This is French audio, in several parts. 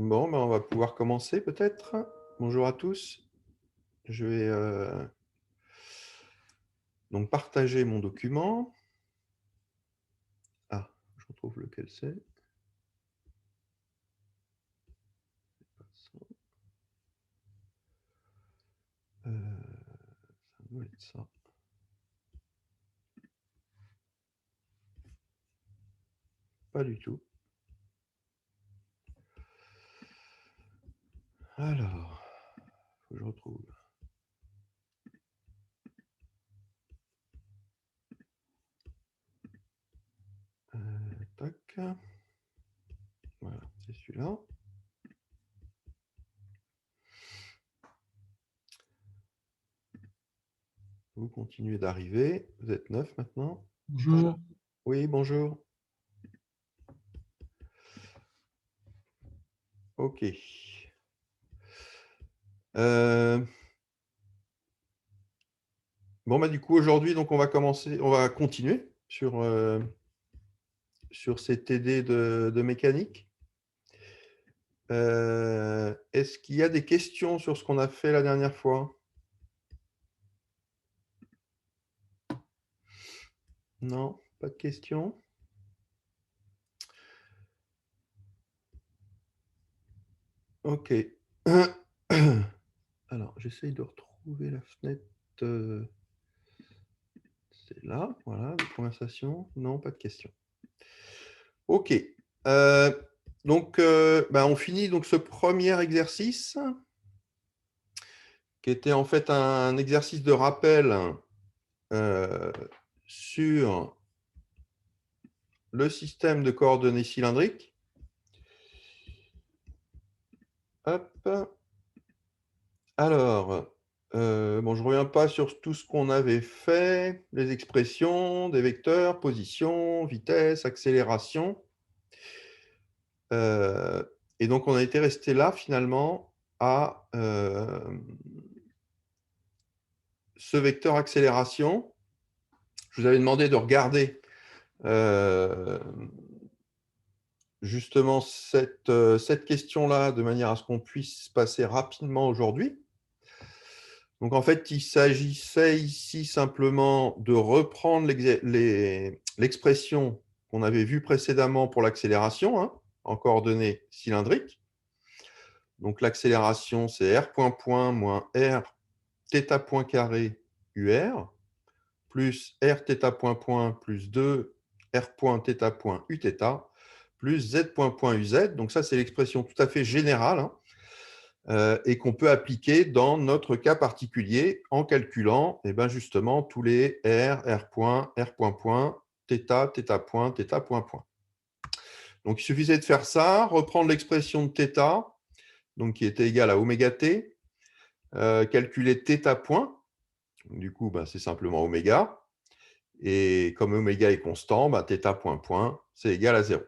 Bon, ben, on va pouvoir commencer peut-être. Bonjour à tous. Je vais donc partager mon document. Ah, je retrouve lequel c'est. Ça doit être ça. Pas du tout. Alors, faut que je retrouve. Tac. Voilà, c'est celui-là. Vous continuez d'arriver. Vous êtes 9 maintenant. Bonjour. Oui, bonjour. OK. Bon, bah, du coup, aujourd'hui, donc, on va continuer sur ces TD de mécanique. Est-ce qu'il y a des questions sur ce qu'on a fait la dernière fois? Non, pas de questions? OK. Alors, j'essaye de retrouver la fenêtre, c'est là, voilà, de conversation. Non, pas de questions. OK. Donc, on finit donc ce premier exercice qui était en fait un exercice de rappel, heu, sur le système de coordonnées cylindriques. Hop. Alors, bon, je ne reviens pas sur tout ce qu'on avait fait, les expressions, des vecteurs, position, vitesse, accélération. Et donc on a été resté là finalement à, ce vecteur accélération. Je vous avais demandé de regarder, hem, justement cette question-là de manière à ce qu'on puisse passer rapidement aujourd'hui. Donc en fait, il s'agissait ici simplement de reprendre l'expression qu'on avait vue précédemment pour l'accélération, hein, en coordonnées cylindriques. Donc l'accélération, c'est r point point moins r θ point carré UR, plus r θ point point plus 2 r point θ point Uθ, plus z point point UZ. Donc ça, c'est l'expression tout à fait générale, hein, et qu'on peut appliquer dans notre cas particulier en calculant justement tous les R, R point, R point point, θ, θ point, θ point point. Donc il suffisait de faire ça, reprendre l'expression de θ, donc qui était égale à oméga t, calculer θ point, du coup c'est simplement oméga, et comme oméga est constant, θ point point, c'est égal à 0.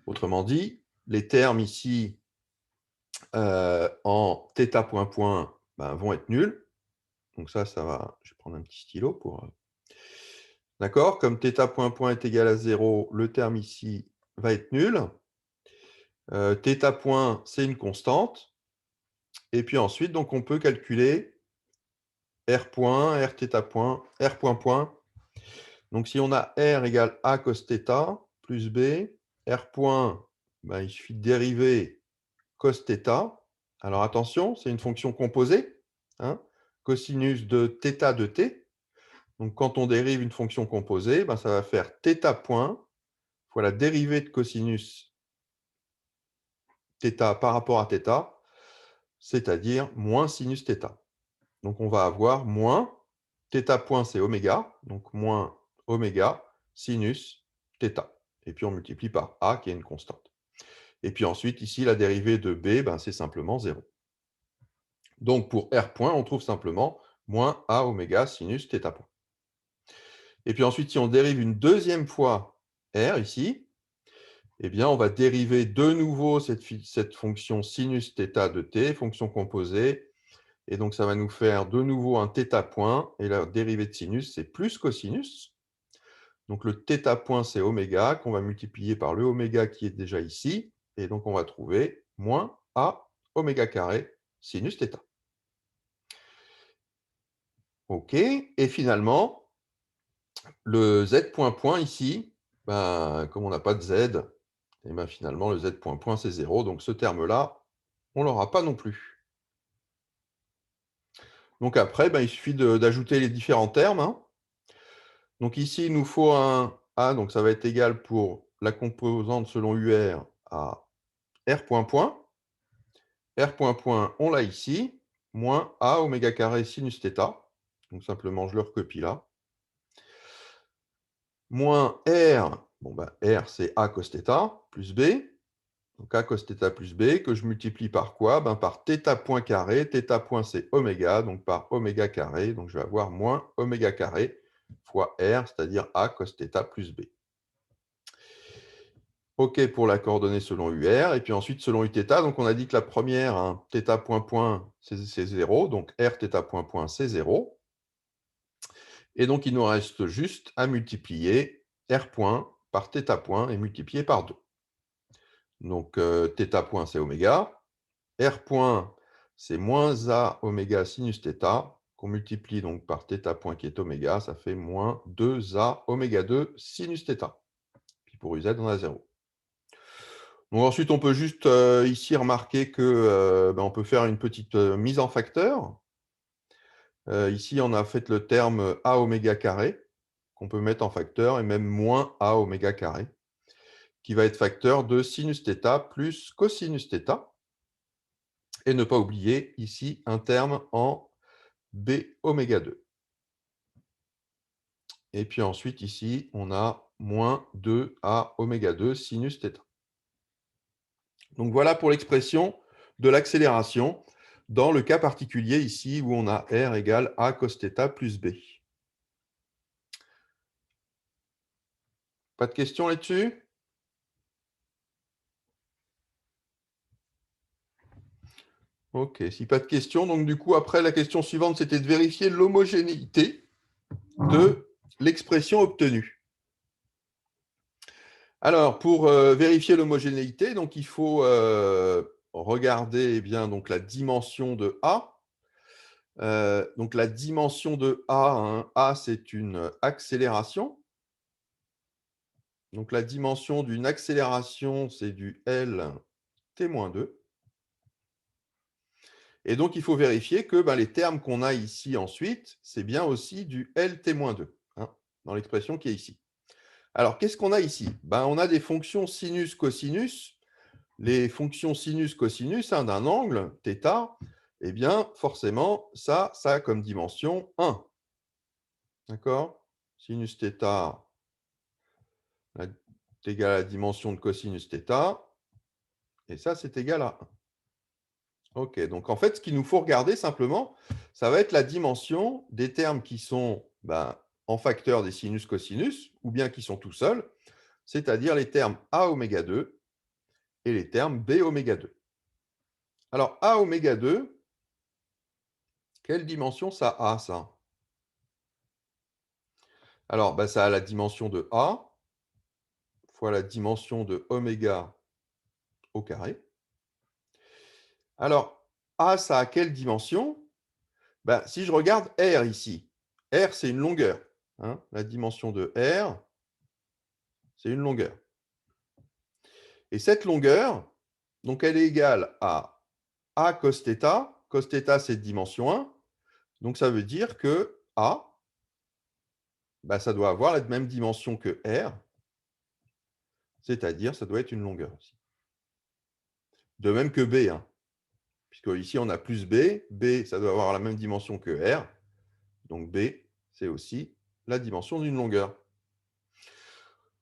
Autrement dit, les termes ici en θ point point vont être nuls. Donc ça va, je vais prendre un petit stylo pour... D'accord, comme θ point point est égal à 0, le terme ici va être nul. Θ point, c'est une constante. Et puis ensuite, donc, on peut calculer R point, Rθ point, R point point. Donc si on a R égale A cos θ plus B, R point, il suffit de dériver cos θ. Alors attention, c'est une fonction composée, hein, cosinus de θ de t. Donc quand on dérive une fonction composée, ça va faire θ point fois la dérivée de cosinus θ par rapport à θ, c'est-à-dire moins sinus θ. Donc on va avoir moins, θ point c'est oméga, donc moins oméga sinus θ. Et puis on multiplie par A qui est une constante. Et puis ensuite, ici, la dérivée de B, c'est simplement 0. Donc pour R point, on trouve simplement moins A oméga sinus θ point. Et puis ensuite, si on dérive une deuxième fois R ici, on va dériver de nouveau cette fonction sinus θ de t, fonction composée. Et donc, ça va nous faire de nouveau un θ point. Et la dérivée de sinus, c'est plus cosinus. Donc, le θ point, c'est oméga, qu'on va multiplier par le oméga qui est déjà ici. Et donc, on va trouver moins A oméga carré sinus θ. OK. Et finalement, le z point point ici, ben, comme on n'a pas de z, et ben, finalement, le z point point, c'est 0. Donc, ce terme-là, on ne l'aura pas non plus. Donc, après, ben, il suffit d'ajouter les différents termes, hein. Donc, ici, il nous faut un A, donc ça va être égal pour la composante selon UR à R point point. R point point, on l'a ici, moins A oméga carré sinus θ. Donc, simplement, je le recopie là. Moins R, bon ben, R, c'est A cos θ, plus B. Donc, A cos θ plus B, que je multiplie par quoi? Ben, par θ point carré. Θ point, c'est oméga, donc par oméga carré. Donc, je vais avoir moins oméga carré fois R, c'est-à-dire A cos θ plus B. OK pour la coordonnée selon UR. Et puis ensuite, selon Uθ, donc on a dit que la première, hein, θ point point, c'est 0. Donc R θ point point, c'est 0. Et donc, il nous reste juste à multiplier R point par θ point et multiplier par 2. Donc, θ point, c'est oméga. R point, c'est moins A oméga sinus θ, qu'on multiplie donc par θ point qui est oméga, ça fait moins 2A oméga 2 sinus θ. Puis pour UZ, on a 0. Donc ensuite, on peut juste ici remarquer que ben, on peut faire une petite mise en facteur. Ici, on a fait le terme A oméga carré, qu'on peut mettre en facteur, et même moins A oméga carré, qui va être facteur de sinus θ plus cosinus θ. Et ne pas oublier ici un terme en B oméga 2. Et puis ensuite, ici, on a moins 2A oméga 2 sinus θ. Donc voilà pour l'expression de l'accélération dans le cas particulier ici où on a R égale A cos θ plus B. Pas de questions là-dessus? OK, si pas de questions, donc du coup, après, la question suivante, c'était de vérifier l'homogénéité de l'expression obtenue. Alors, pour vérifier l'homogénéité, donc il faut regarder eh bien, donc, la dimension de A. Donc la dimension de A, hein, A, c'est une accélération. Donc la dimension d'une accélération, c'est du L t-2. Et donc, il faut vérifier que ben, les termes qu'on a ici ensuite, c'est bien aussi du L t-2, hein, dans l'expression qui est ici. Alors, qu'est-ce qu'on a ici? Ben, on a des fonctions sinus-cosinus. Les fonctions sinus-cosinus hein, d'un angle, θ, eh bien, forcément, ça a comme dimension 1. D'accord? Sinus θ est égal à la dimension de cosinus θ. Et ça, c'est égal à 1. OK, donc en fait, ce qu'il nous faut regarder simplement, ça va être la dimension des termes qui sont ben, en facteur des sinus-cosinus, ou bien qui sont tout seuls, c'est-à-dire les termes A oméga 2 et les termes B oméga 2. Alors, A oméga 2, quelle dimension ça a, ça? Alors, ben, ça a la dimension de A fois la dimension de oméga au carré. Alors, A, ça a quelle dimension? Ben, si je regarde R ici, R, c'est une longueur, hein. La dimension de R, c'est une longueur. Et cette longueur, donc elle est égale à A cos θ. Cos θ, c'est de dimension 1. Donc ça veut dire que A, ben, ça doit avoir la même dimension que R, c'est-à-dire ça doit être une longueur aussi. De même que B, hein, puisque ici on a plus B. B, ça doit avoir la même dimension que R. Donc B, c'est aussi la dimension d'une longueur.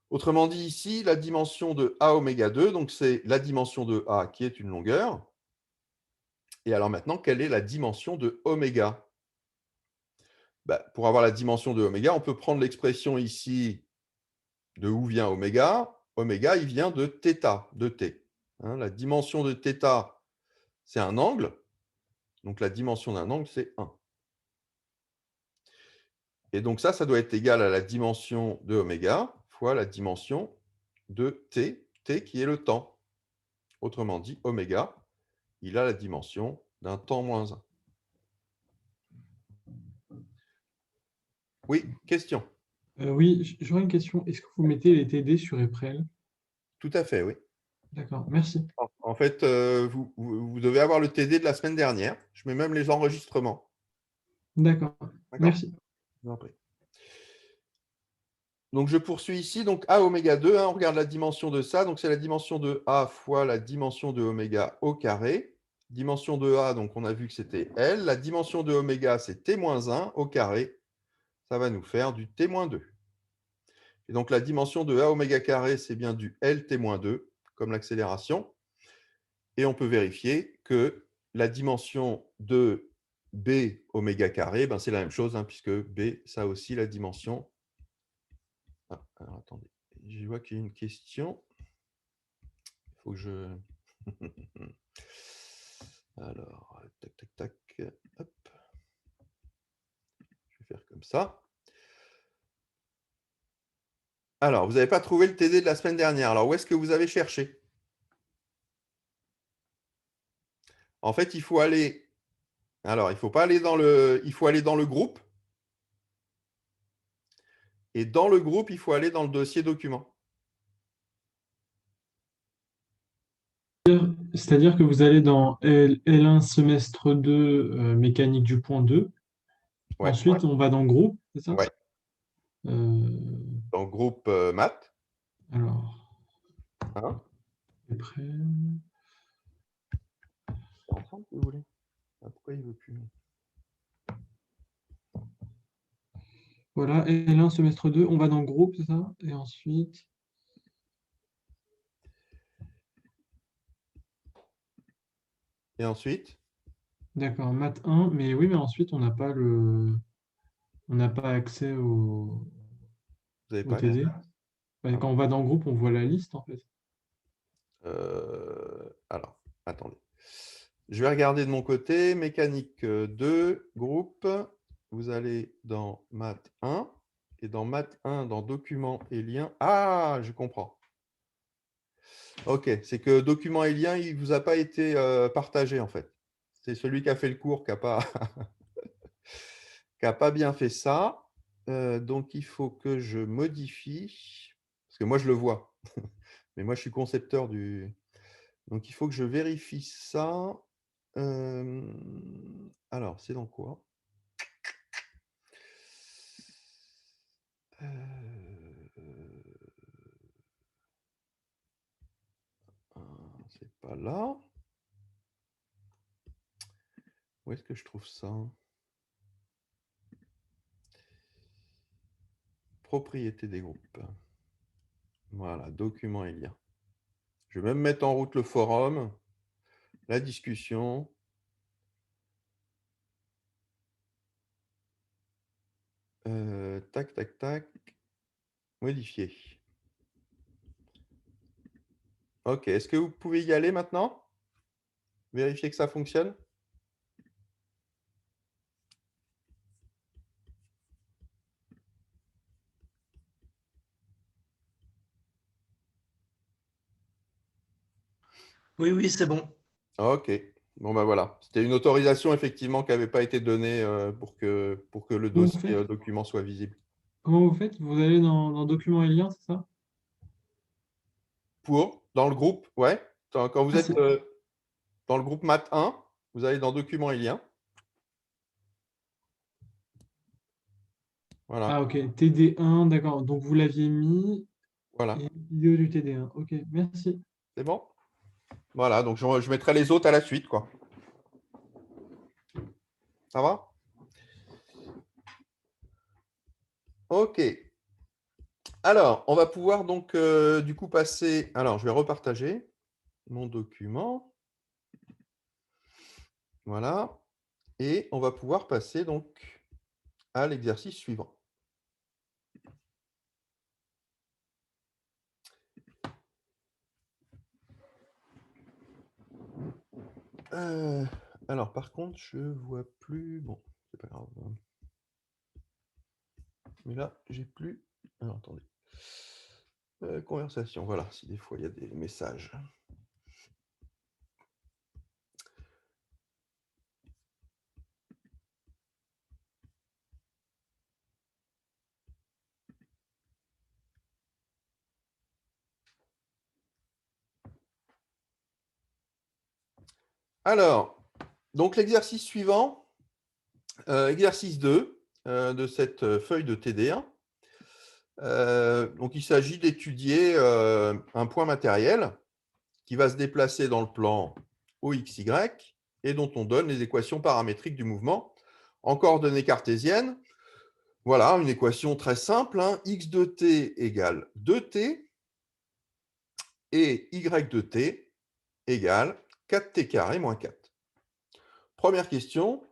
Autrement dit, ici, la dimension de A oméga 2, donc c'est la dimension de A qui est une longueur. Et alors maintenant, quelle est la dimension de oméga? Ben, pour avoir la dimension de oméga, on peut prendre l'expression ici de où vient oméga. Oméga, il vient de θ, de t. Hein, la dimension de θ, c'est un angle. Donc la dimension d'un angle, c'est 1. Et donc ça doit être égal à la dimension de oméga fois la dimension de t, t qui est le temps. Autrement dit, oméga, il a la dimension d'un temps moins 1. Oui, question. Oui, j'aurais une question. Est-ce que vous mettez les TD sur Eprel? Tout à fait, oui. D'accord, merci. En fait, vous devez avoir le TD de la semaine dernière. Je mets même les enregistrements. D'accord, D'accord. merci. Je vous en prie. Donc, je poursuis ici. Donc, A oméga 2, on regarde la dimension de ça. Donc, c'est la dimension de A fois la dimension de oméga au carré. Dimension de A, donc on a vu que c'était L. La dimension de oméga, c'est T-1 au carré. Ça va nous faire du T-2. Et donc, la dimension de A oméga carré, c'est bien du L T-2, comme l'accélération. Et on peut vérifier que la dimension de B oméga carré, ben c'est la même chose, puisque B, ça a aussi la dimension. Ah, alors attendez, je vois qu'il y a une question. Il faut que je. Alors, tac, tac, tac. Hop. Je vais faire comme ça. Alors, vous n'avez pas trouvé le TD de la semaine dernière. Alors, où est-ce que vous avez cherché? En fait, il faut aller. Alors, il faut pas aller dans le. Il faut aller dans le groupe. Et dans le groupe, il faut aller dans le dossier document. C'est-à-dire que vous allez dans L1 semestre 2, mécanique du point 2. Ouais, Ensuite, on va dans groupe, c'est ça? ouais. Euh, Dans le groupe maths. alors, Hein, après. c'est ensemble, si vous voulez. Ah, pourquoi il ne veut plus? Voilà, L1 semestre 2, on va dans groupe, c'est ça? Et ensuite, Et ensuite, d'accord, maths 1, mais oui, mais ensuite, on n'a pas accès vous n'avez au pas accès. TD. Ah Quand bon. on va dans groupe, on voit la liste, en fait. Alors, attendez. Je vais regarder de mon côté. Mécanique 2, groupe. Vous allez dans maths 1. Et dans maths 1, dans documents et liens. Ah, je comprends. Ok, c'est que documents et liens, il ne vous a pas été partagé, en fait. C'est celui qui a fait le cours qui n'a pas, qui a pas bien fait ça. Donc, il faut que je modifie. Parce que moi, je le vois. Mais moi, je suis concepteur du. Donc, il faut que je vérifie ça. Alors, c'est dans quoi? C'est pas là. Où est-ce que je trouve ça? Propriété des groupes. Voilà, documents et liens. Je vais même mettre en route le forum, la discussion. Tac, tac, tac. Modifier. Ok, est-ce que vous pouvez y aller maintenant? Vérifier que ça fonctionne? Oui, oui, c'est bon. Ok. Bon, ben voilà. C'était une autorisation, effectivement, qui n'avait pas été donnée pour que le Comment vous dossier faites? document soit visible. Comment vous faites? Vous allez dans documents et liens, c'est ça? Dans le groupe, ouais. Quand vous Ah, êtes dans le groupe Math 1, vous allez dans Documents et liens. Ah, Voilà. ok, TD1, d'accord. Donc, vous l'aviez mis, Voilà. et vidéo du TD1. Ok, merci. C'est bon? Voilà. Donc, je mettrai les autres à la suite, quoi. Ça va? OK. Alors, on va pouvoir donc, du coup, passer. Alors, je vais repartager mon document. Voilà. Et on va pouvoir passer donc à l'exercice suivant. Euh, alors, par contre, je vois plus. Bon, c'est pas grave. Mais là, j'ai plus. Alors, attendez. Conversation, voilà, si des fois il y a des messages. Alors, donc l'exercice suivant, exercice 2 de cette feuille de TD1. Donc, il s'agit d'étudier un point matériel qui va se déplacer dans le plan OXY et dont on donne les équations paramétriques du mouvement en coordonnées cartésiennes. Voilà, une équation très simple, hein. X de t égale 2t et y de t égale 4t carré moins 4. Première question,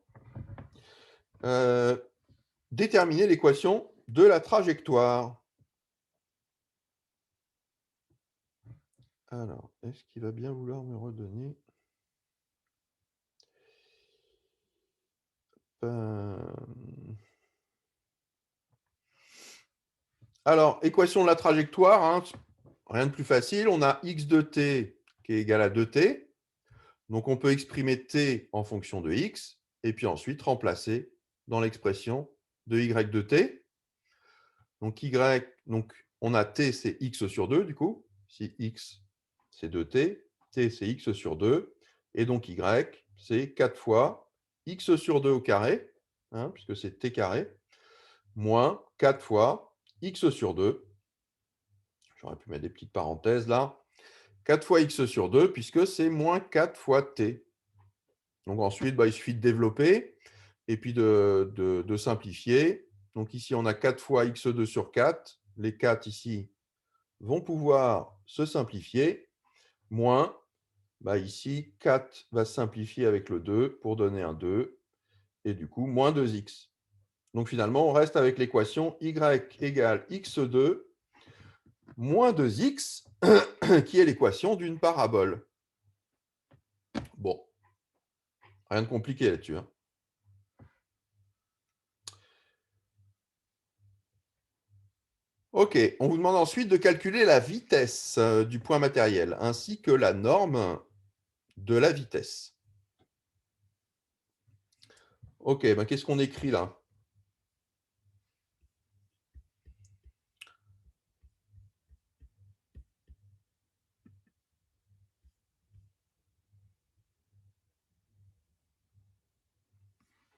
déterminer l'équation de la trajectoire. Alors, est-ce qu'il va bien vouloir me redonner? Alors, équation de la trajectoire, hein, rien de plus facile. On a x de t qui est égal à 2t. Donc, on peut exprimer t en fonction de x et puis ensuite remplacer dans l'expression de y de t. Donc, on a t, c'est x sur 2, du coup. Si x, c'est 2t, t, c'est x sur 2. Et donc, y, c'est 4 fois x sur 2 au carré, hein, puisque c'est t carré, moins 4 fois x sur 2. J'aurais pu mettre des petites parenthèses là. 4 fois x sur 2, puisque c'est moins 4 fois t. Donc ensuite, il suffit de développer et puis de simplifier. Donc ici, on a 4 fois x2 sur 4. Les 4 ici vont pouvoir se simplifier. Moins, ici, 4 va se simplifier avec le 2 pour donner un 2. Et du coup, moins 2x. Donc finalement, on reste avec l'équation y égale x2 moins 2x, qui est l'équation d'une parabole. Bon, rien de compliqué là-dessus, hein. OK, on vous demande ensuite de calculer la vitesse du point matériel, ainsi que la norme de la vitesse. OK, qu'est-ce qu'on écrit là?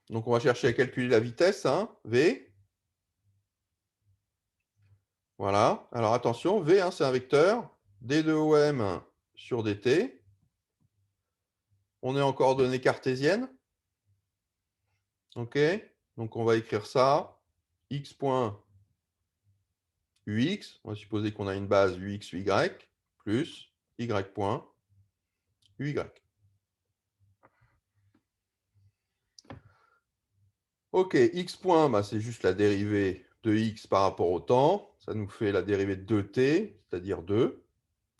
Donc, on va chercher à calculer la vitesse, hein, V. Voilà. Alors, attention, V, hein, c'est un vecteur. D de OM sur dt. On est en coordonnées cartésiennes. OK. Donc, on va écrire ça. X point UX. On va supposer qu'on a une base UX, UY, plus Y point UY. OK, x point, c'est juste la dérivée de x par rapport au temps. Ça nous fait la dérivée de 2t, c'est-à-dire 2,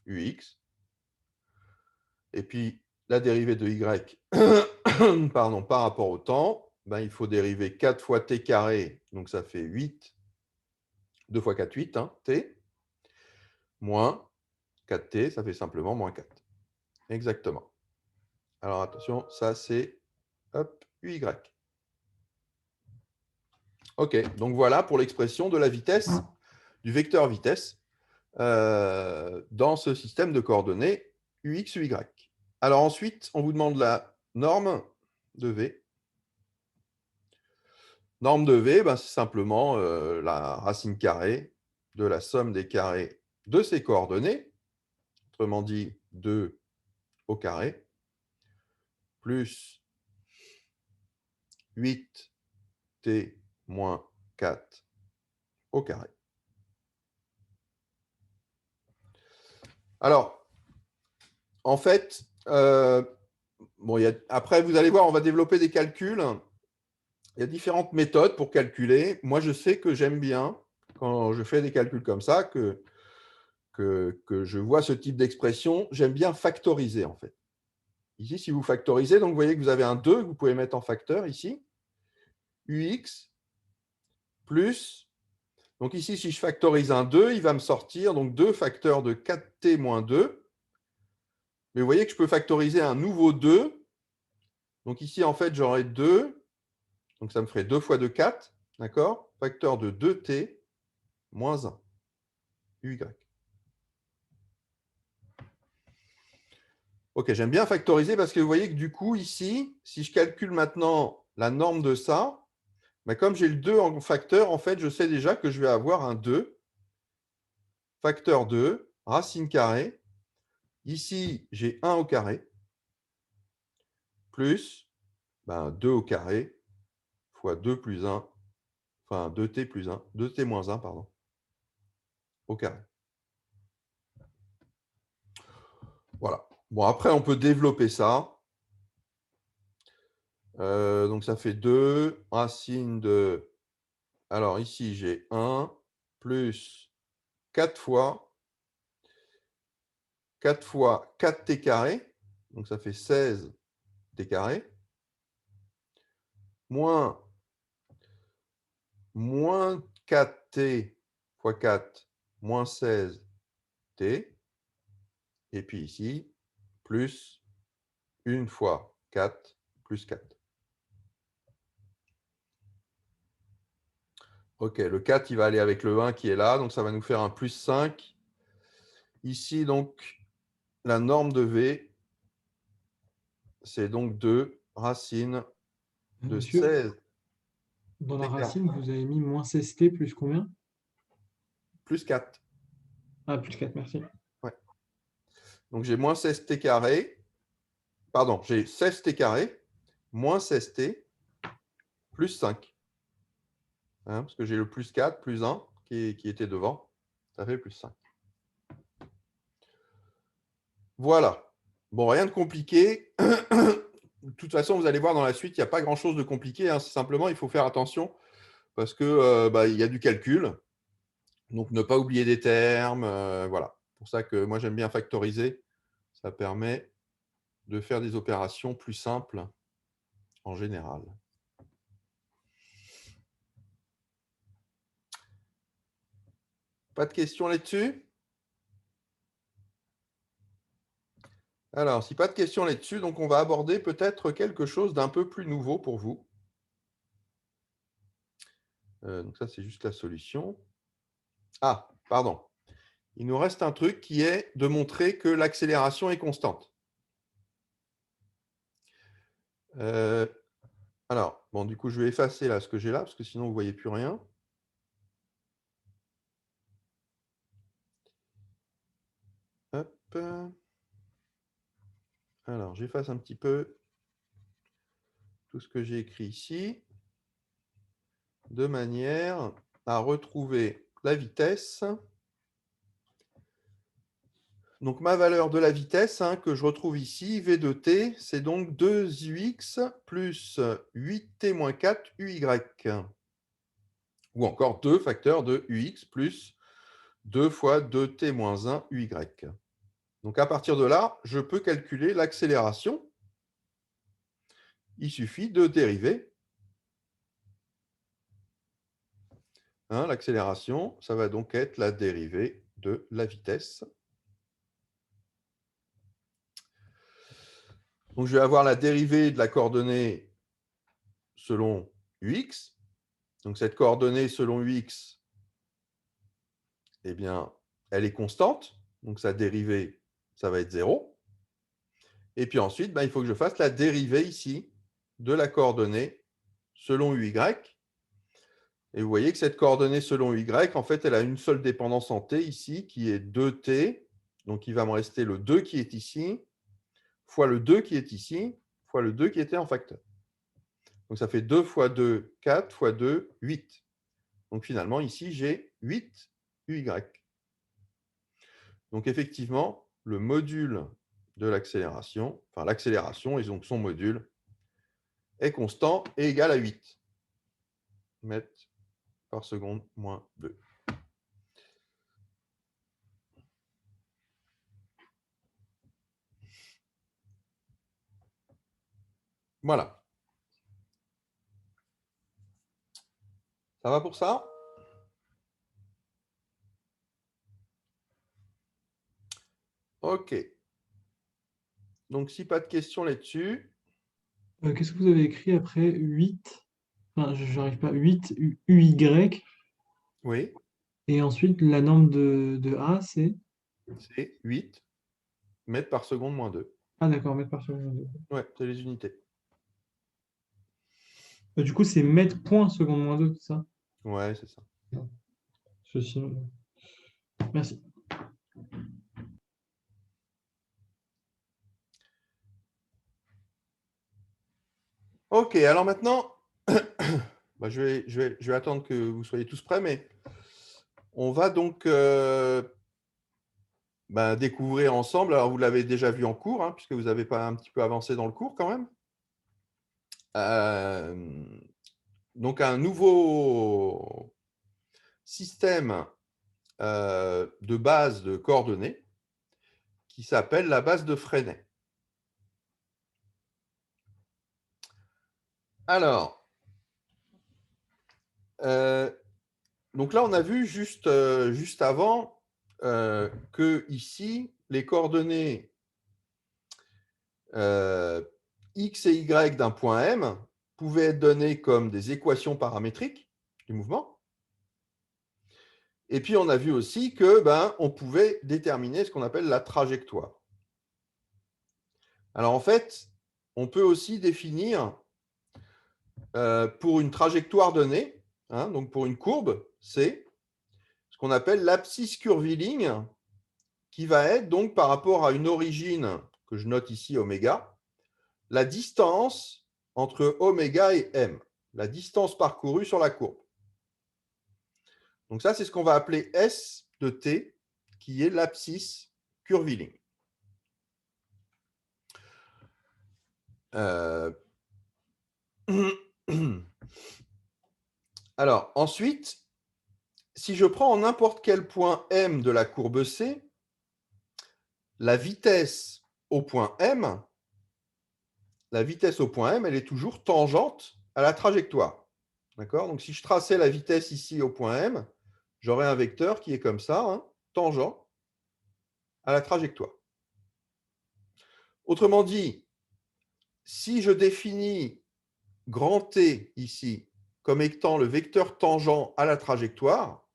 ux. Et puis, la dérivée de y pardon, par rapport au temps, il faut dériver 4 fois t carré, donc ça fait 8. 2 fois 4, 8, hein, t. Moins 4t, ça fait simplement moins 4. Exactement. Alors attention, ça c'est uy. OK, donc voilà pour l'expression de la vitesse, du vecteur vitesse, dans ce système de coordonnées UX, UY. Alors ensuite, on vous demande la norme de V. Norme de V, c'est simplement la racine carrée de la somme des carrés de ces coordonnées, autrement dit 2 au carré, plus 8t moins 4 au carré. Alors, en fait, après, vous allez voir, on va développer des calculs. Il y a différentes méthodes pour calculer. Moi, je sais que j'aime bien, quand je fais des calculs comme ça, que je vois ce type d'expression, j'aime bien factoriser, en fait. Ici, si vous factorisez, donc vous voyez que vous avez un 2 que vous pouvez mettre en facteur ici. UX plus, donc ici, si je factorise un 2, il va me sortir donc 2 facteurs de 4t moins 2. Mais vous voyez que je peux factoriser un nouveau 2. Donc ici, en fait, j'aurai 2. Donc ça me ferait 2 fois 2, 4. D'accord? Facteur de 2t moins 1. UY. Ok, j'aime bien factoriser parce que vous voyez que du coup, ici, si je calcule maintenant la norme de ça, mais comme j'ai le 2 en facteur, en fait, je sais déjà que je vais avoir un 2, facteur 2, racine carrée. Ici, j'ai 1 au carré, plus 2 au carré, fois 2 plus 1, enfin 2t plus 1, 2t moins 1, pardon, au carré. Voilà. Bon, après, on peut développer ça. Donc, ça fait 2, racine de... Alors, ici, j'ai 1, plus 4 fois 4t carré, donc ça fait 16t carré, moins 4t fois 4, moins 16t, et puis ici, plus 1 fois 4, plus 4. Ok, le 4, il va aller avec le 1 qui est là, donc ça va nous faire un plus 5. Ici, donc, la norme de V, c'est donc 2 racine de Monsieur, 16 dans la t carré, racine, vous avez mis moins 16t plus combien? plus 4. Ah, plus 4, merci. Ouais. Donc, j'ai moins 16t carré, pardon, j'ai 16t carré, moins 16t, plus 5. Hein, parce que j'ai le plus 4, plus 1 qui était devant. Ça fait plus 5. Voilà. Bon, rien de compliqué. De toute façon, vous allez voir dans la suite, il n'y a pas grand-chose de compliqué. Hein. Simplement, il faut faire attention parce que il y a du calcul. Donc, ne pas oublier des termes. Voilà. C'est pour ça que moi, j'aime bien factoriser. Ça permet de faire des opérations plus simples en général. Pas de questions là-dessus? Alors, si pas de questions là-dessus, donc on va aborder peut-être quelque chose d'un peu plus nouveau pour vous. Donc ça, c'est juste la solution. Ah, pardon. Il nous reste un truc qui est de montrer que l'accélération est constante. Alors, bon, du coup, je vais effacer là ce que j'ai là, parce que sinon, vous ne voyez plus rien. Hop. Alors, j'efface un petit peu tout ce que j'ai écrit ici, de manière à retrouver la vitesse. Donc, ma valeur de la vitesse que je retrouve ici, V de t, c'est donc 2ux plus 8t moins 4 uy. Ou encore 2 facteurs de ux plus 2 fois 2t moins 1 uy. Donc, à partir de là, je peux calculer l'accélération. Il suffit de dériver. L'accélération, ça va donc être la dérivée de la vitesse. Donc, je vais avoir la dérivée de la coordonnée selon ux. Donc, cette coordonnée selon ux, eh bien, elle est constante. Donc, sa dérivée, ça va être 0. Et puis ensuite, il faut que je fasse la dérivée ici de la coordonnée selon uy. Et vous voyez que cette coordonnée selon uy, en fait, elle a une seule dépendance en t ici, qui est 2t. Donc, il va me rester le 2 qui est ici, fois le 2 qui est ici, fois le 2 qui était en facteur. Donc, ça fait 2 fois 2, 4, fois 2, 8. Donc, finalement, ici, j'ai 8 uy. Donc, effectivement, le module de l'accélération, enfin l'accélération et donc son module, est constant et égal à 8 mètres par seconde moins 2. Voilà. Ça va pour ça? OK. Donc, si pas de questions là-dessus. Qu'est-ce que vous avez écrit après 8? Enfin, je n'arrive pas. 8 uy. Oui, Et ensuite, la norme de A, c'est? c'est 8 mètres par seconde moins 2. Ah d'accord, mètres par seconde. Ouais, c'est les unités. Du coup, c'est mètres point seconde moins 2, c'est ça? Ouais, c'est ça. Ceci. Merci. Ok, alors maintenant, bah, je vais attendre que vous soyez tous prêts, mais on va donc découvrir ensemble. Alors, vous l'avez déjà vu en cours, hein, puisque vous n'avez pas un petit peu avancé dans le cours quand même. Donc, un nouveau système de base de coordonnées qui s'appelle la base de Freinet. Alors, donc là, on a vu juste avant que ici, les coordonnées x et y d'un point M pouvaient être données comme des équations paramétriques du mouvement. Et puis, on a vu aussi que on pouvait déterminer ce qu'on appelle la trajectoire. Alors, en fait, on peut aussi définir pour une trajectoire donnée, hein, donc pour une courbe, c'est ce qu'on appelle l'abscisse curviligne qui va être donc par rapport à une origine que je note ici oméga, la distance entre oméga et m, la distance parcourue sur la courbe. Donc ça, c'est ce qu'on va appeler S de t, qui est l'abscisse curviligne. Alors, ensuite, si je prends n'importe quel point M de la courbe C, la vitesse au point M, elle est toujours tangente à la trajectoire. D'accord? Donc, si je traçais la vitesse ici au point M, j'aurais un vecteur qui est comme ça, hein, tangent à la trajectoire. Autrement dit, si je définis grand T ici comme étant le vecteur tangent à la trajectoire,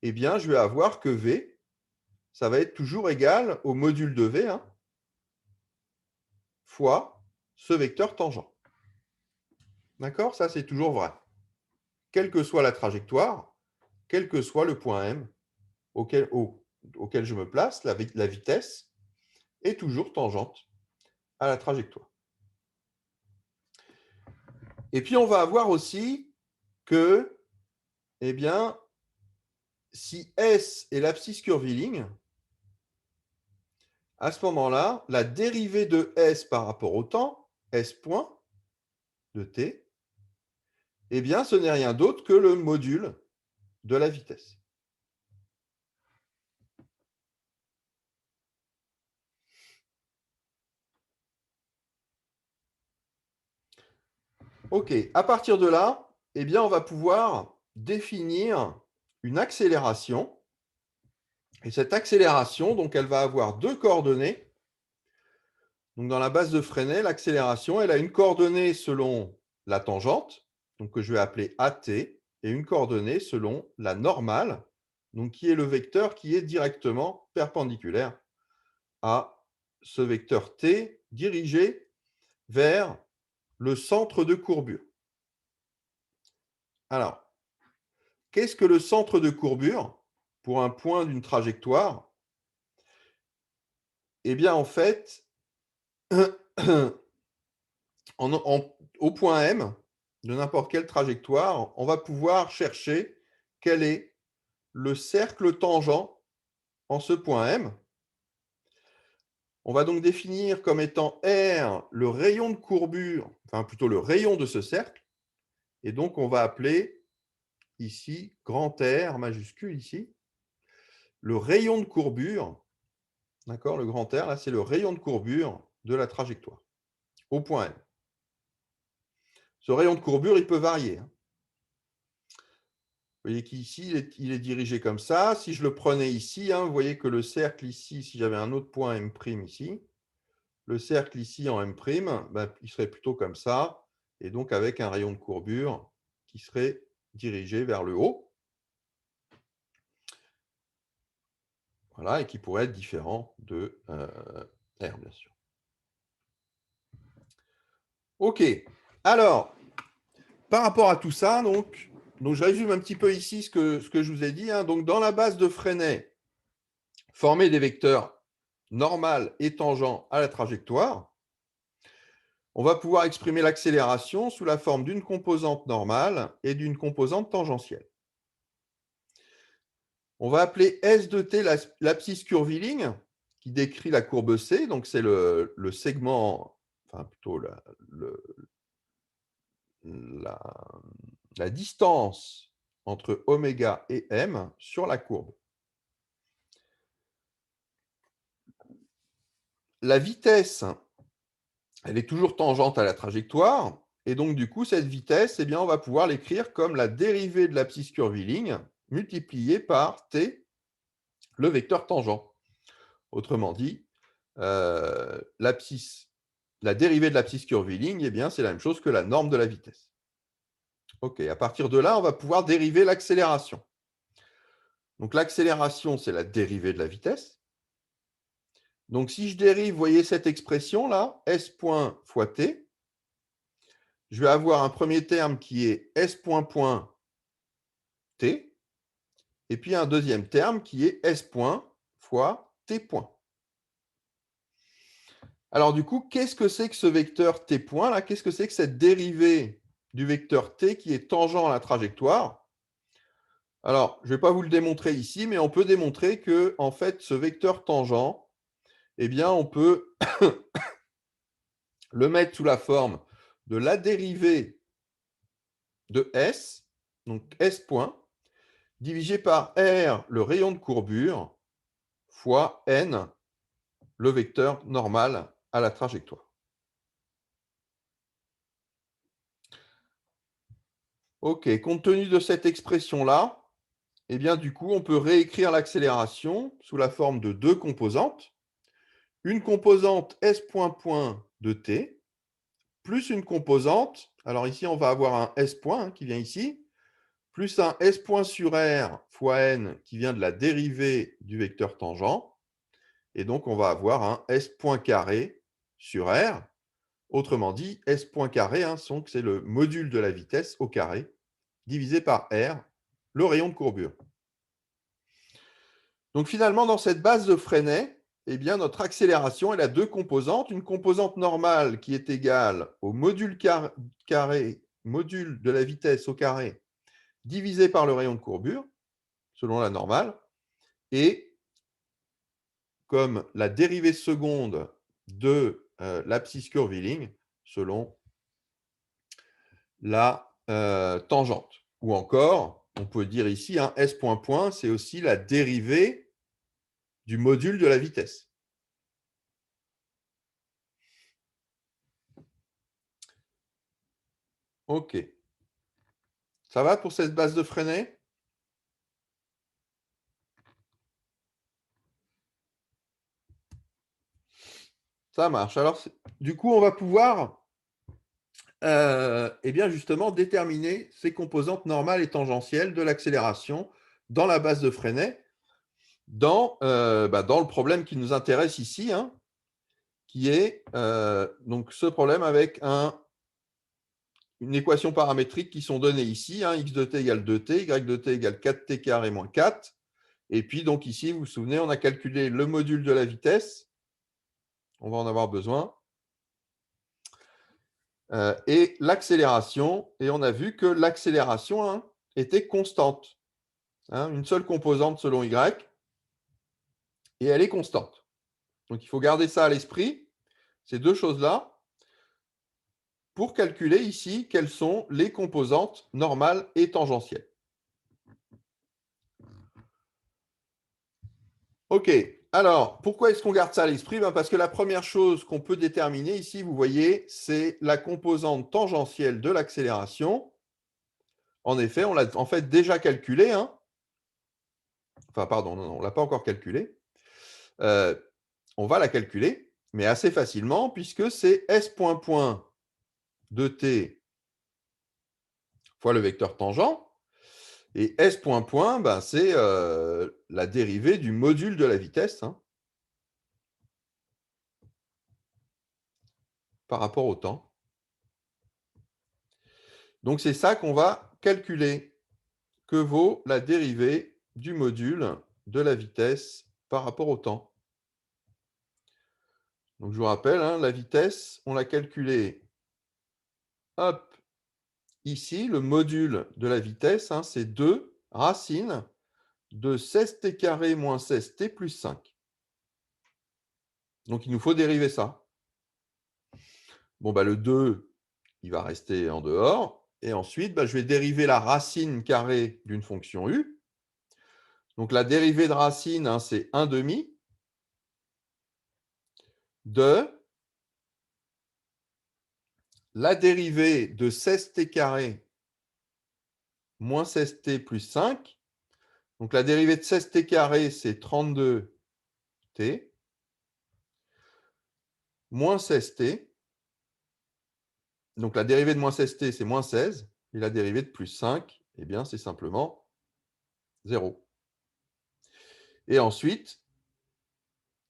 eh bien, je vais avoir que V, ça va être toujours égal au module de V, hein, fois ce vecteur tangent. D'accord? Ça, c'est toujours vrai. Quelle que soit la trajectoire, quel que soit le point M auquel je me place, la vitesse est toujours tangente à la trajectoire. Et puis, on va avoir aussi que, eh bien, si S est l'abscisse curviligne, à ce moment-là, la dérivée de S par rapport au temps, S point de t, eh bien, ce n'est rien d'autre que le module de la vitesse. OK, à partir de là, eh bien, on va pouvoir définir une accélération. Et cette accélération, donc, elle va avoir deux coordonnées. Donc, dans la base de Freinet, l'accélération, elle a une coordonnée selon la tangente, donc que je vais appeler AT, et une coordonnée selon la normale, donc qui est le vecteur qui est directement perpendiculaire à ce vecteur T dirigé vers le centre de courbure. Alors, qu'est-ce que le centre de courbure pour un point d'une trajectoire? Eh bien, en fait, au point M de n'importe quelle trajectoire, on va pouvoir chercher quel est le cercle tangent en ce point M. On va donc définir comme étant R le rayon de courbure, enfin plutôt le rayon de ce cercle. Et donc, on va appeler ici grand R majuscule ici, le rayon de courbure. D'accord? Le grand R, là, c'est le rayon de courbure de la trajectoire au point M. Ce rayon de courbure, il peut varier. Vous voyez qu'ici, il est dirigé comme ça. Si je le prenais ici, hein, vous voyez que le cercle ici, si j'avais un autre point M' ici, le cercle ici en M', il serait plutôt comme ça, et donc avec un rayon de courbure qui serait dirigé vers le haut. Voilà, et qui pourrait être différent de R, bien sûr. OK. Alors, par rapport à tout ça, donc je résume un petit peu ici ce que je vous ai dit, hein. Donc, dans la base de Freinet, former des vecteurs normal et tangent à la trajectoire, on va pouvoir exprimer l'accélération sous la forme d'une composante normale et d'une composante tangentielle. On va appeler S de t l'abscisse curviligne qui décrit la courbe C, donc c'est le segment, enfin plutôt la, la distance entre oméga et m sur la courbe. La vitesse, elle est toujours tangente à la trajectoire, et donc du coup, cette vitesse, eh bien, on va pouvoir l'écrire comme la dérivée de l'abscisse curviligne multipliée par t, le vecteur tangent. Autrement dit, la dérivée de l'abscisse curviligne, eh bien, c'est la même chose que la norme de la vitesse. OK, à partir de là, on va pouvoir dériver l'accélération. Donc l'accélération, c'est la dérivée de la vitesse. Donc si je dérive, vous voyez cette expression-là, s point fois t, je vais avoir un premier terme qui est s point point t, et puis un deuxième terme qui est s point fois t point. Alors du coup, qu'est-ce que c'est que ce vecteur t point là? Qu'est-ce que c'est que cette dérivée du vecteur t qui est tangent à la trajectoire? Alors, je ne vais pas vous le démontrer ici, mais on peut démontrer que en fait, ce vecteur tangent, eh bien, on peut le mettre sous la forme de la dérivée de S, donc S point, divisé par R, le rayon de courbure, fois N, le vecteur normal à la trajectoire. OK, compte tenu de cette expression-là, eh bien, du coup, on peut réécrire l'accélération sous la forme de deux composantes. Une composante S point point de t, plus une composante, alors ici, on va avoir un S point qui vient ici, plus un S point sur R fois N qui vient de la dérivée du vecteur tangent. Et donc, on va avoir un S point carré sur R. Autrement dit, S point carré, c'est le module de la vitesse au carré, divisé par R, le rayon de courbure. Donc finalement, dans cette base de Freinet, eh bien, notre accélération, elle a deux composantes. Une composante normale qui est égale au module carré, module de la vitesse au carré, divisé par le rayon de courbure, selon la normale, et comme la dérivée seconde de l'abscisse curviligne, selon la tangente. Ou encore, on peut dire ici, S point point, c'est aussi la dérivée du module de la vitesse. OK. Ça va pour cette base de Freinet? Ça marche. Alors, du coup, on va pouvoir eh bien justement déterminer ces composantes normales et tangentielles de l'accélération dans la base de Freinet, dans le problème qui nous intéresse ici, qui est donc ce problème avec une équation paramétrique qui sont données ici, x de t égale 2t, y de t égale 4t carré moins 4. Et puis, donc ici, vous vous souvenez, on a calculé le module de la vitesse. On va en avoir besoin. Et l'accélération. Et on a vu que l'accélération était constante. Une seule composante selon y. Et elle est constante. Donc, il faut garder ça à l'esprit, ces deux choses-là, pour calculer ici quelles sont les composantes normales et tangentielles. OK. Alors, pourquoi est-ce qu'on garde ça à l'esprit? Parce que la première chose qu'on peut déterminer ici, vous voyez, c'est la composante tangentielle de l'accélération. En effet, on l'a en fait déjà calculé. Enfin, pardon, non, on ne l'a pas encore calculé. On va la calculer, mais assez facilement, puisque c'est S point point de t fois le vecteur tangent. Et S point point, c'est la dérivée du module de la vitesse par rapport au temps. Donc, c'est ça qu'on va calculer. Que vaut la dérivée du module de la vitesse par rapport au temps? Donc, je vous rappelle, hein, la vitesse, on l'a calculée. Hop, ici, le module de la vitesse, hein, c'est 2 racines de 16t carré moins 16t plus 5. Donc, il nous faut dériver ça. Bon, bah, le 2, il va rester en dehors. Et ensuite, bah, je vais dériver la racine carrée d'une fonction u. Donc, la dérivée de racine, hein, c'est 1 demi de la dérivée de 16t carré moins 16t plus 5. Donc, la dérivée de 16t carré, c'est 32t moins 16t. Donc, la dérivée de moins 16t, c'est moins 16. Et la dérivée de plus 5, eh bien, c'est simplement 0. Et ensuite,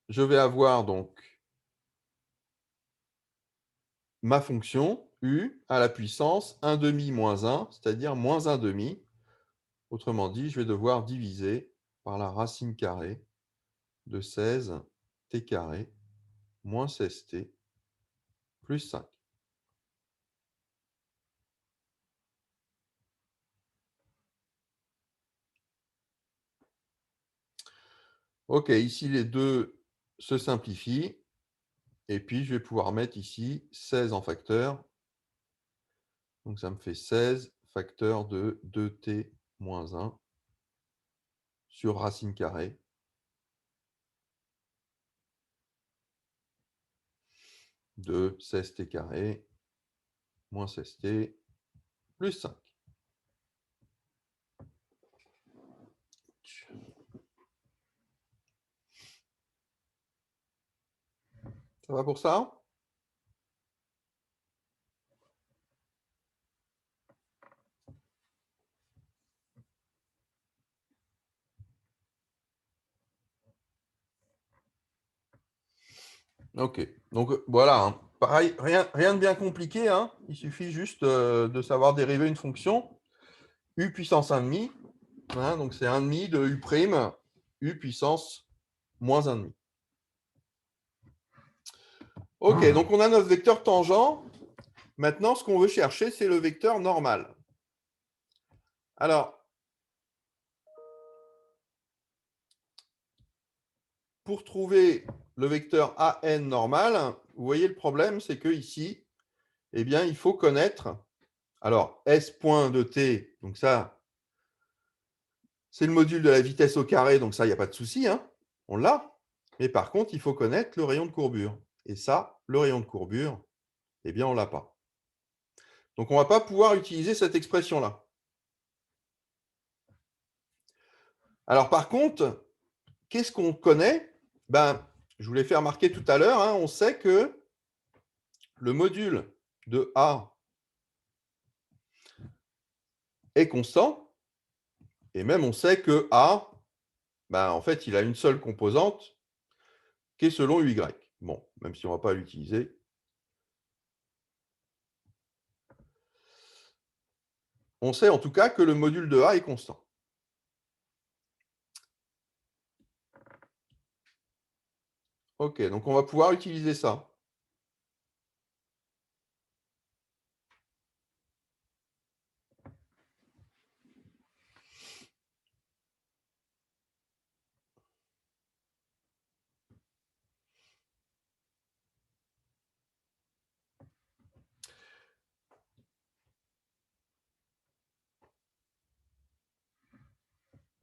je vais avoir donc ma fonction u à la puissance 1 demi moins 1, c'est-à-dire moins 1 demi. Autrement dit, je vais devoir diviser par la racine carrée de 16t carré moins 16t plus 5. OK, ici, les deux se simplifient. Et puis, je vais pouvoir mettre ici 16 en facteur. Donc, ça me fait 16 facteur de 2t moins 1 sur racine carrée de 16t carré moins 16t plus 5. Ça va pour ça? OK. Donc, voilà, hein. Pareil, rien de bien compliqué, hein. Il suffit juste de savoir dériver une fonction. U puissance 1,5. Hein, donc, c'est 1,5 de U prime, U puissance moins 1,5. OK, donc on a notre vecteur tangent. Maintenant, ce qu'on veut chercher, c'est le vecteur normal. Alors, pour trouver le vecteur AN normal, vous voyez le problème, c'est que ici, eh bien, il faut connaître. Alors, S point de t, donc ça, c'est le module de la vitesse au carré, donc ça, il n'y a pas de souci, hein, on l'a. Mais par contre, il faut connaître le rayon de courbure. Et ça, le rayon de courbure, eh bien, on ne l'a pas. Donc, on ne va pas pouvoir utiliser cette expression-là. Alors, par contre, qu'est-ce qu'on connaît? Ben, je vous l'ai fait remarquer tout à l'heure, hein, on sait que le module de A est constant, et même on sait que A, ben, en fait, il a une seule composante qui est selon UY. Bon, même si on ne va pas l'utiliser. On sait en tout cas que le module de A est constant. OK, donc on va pouvoir utiliser ça.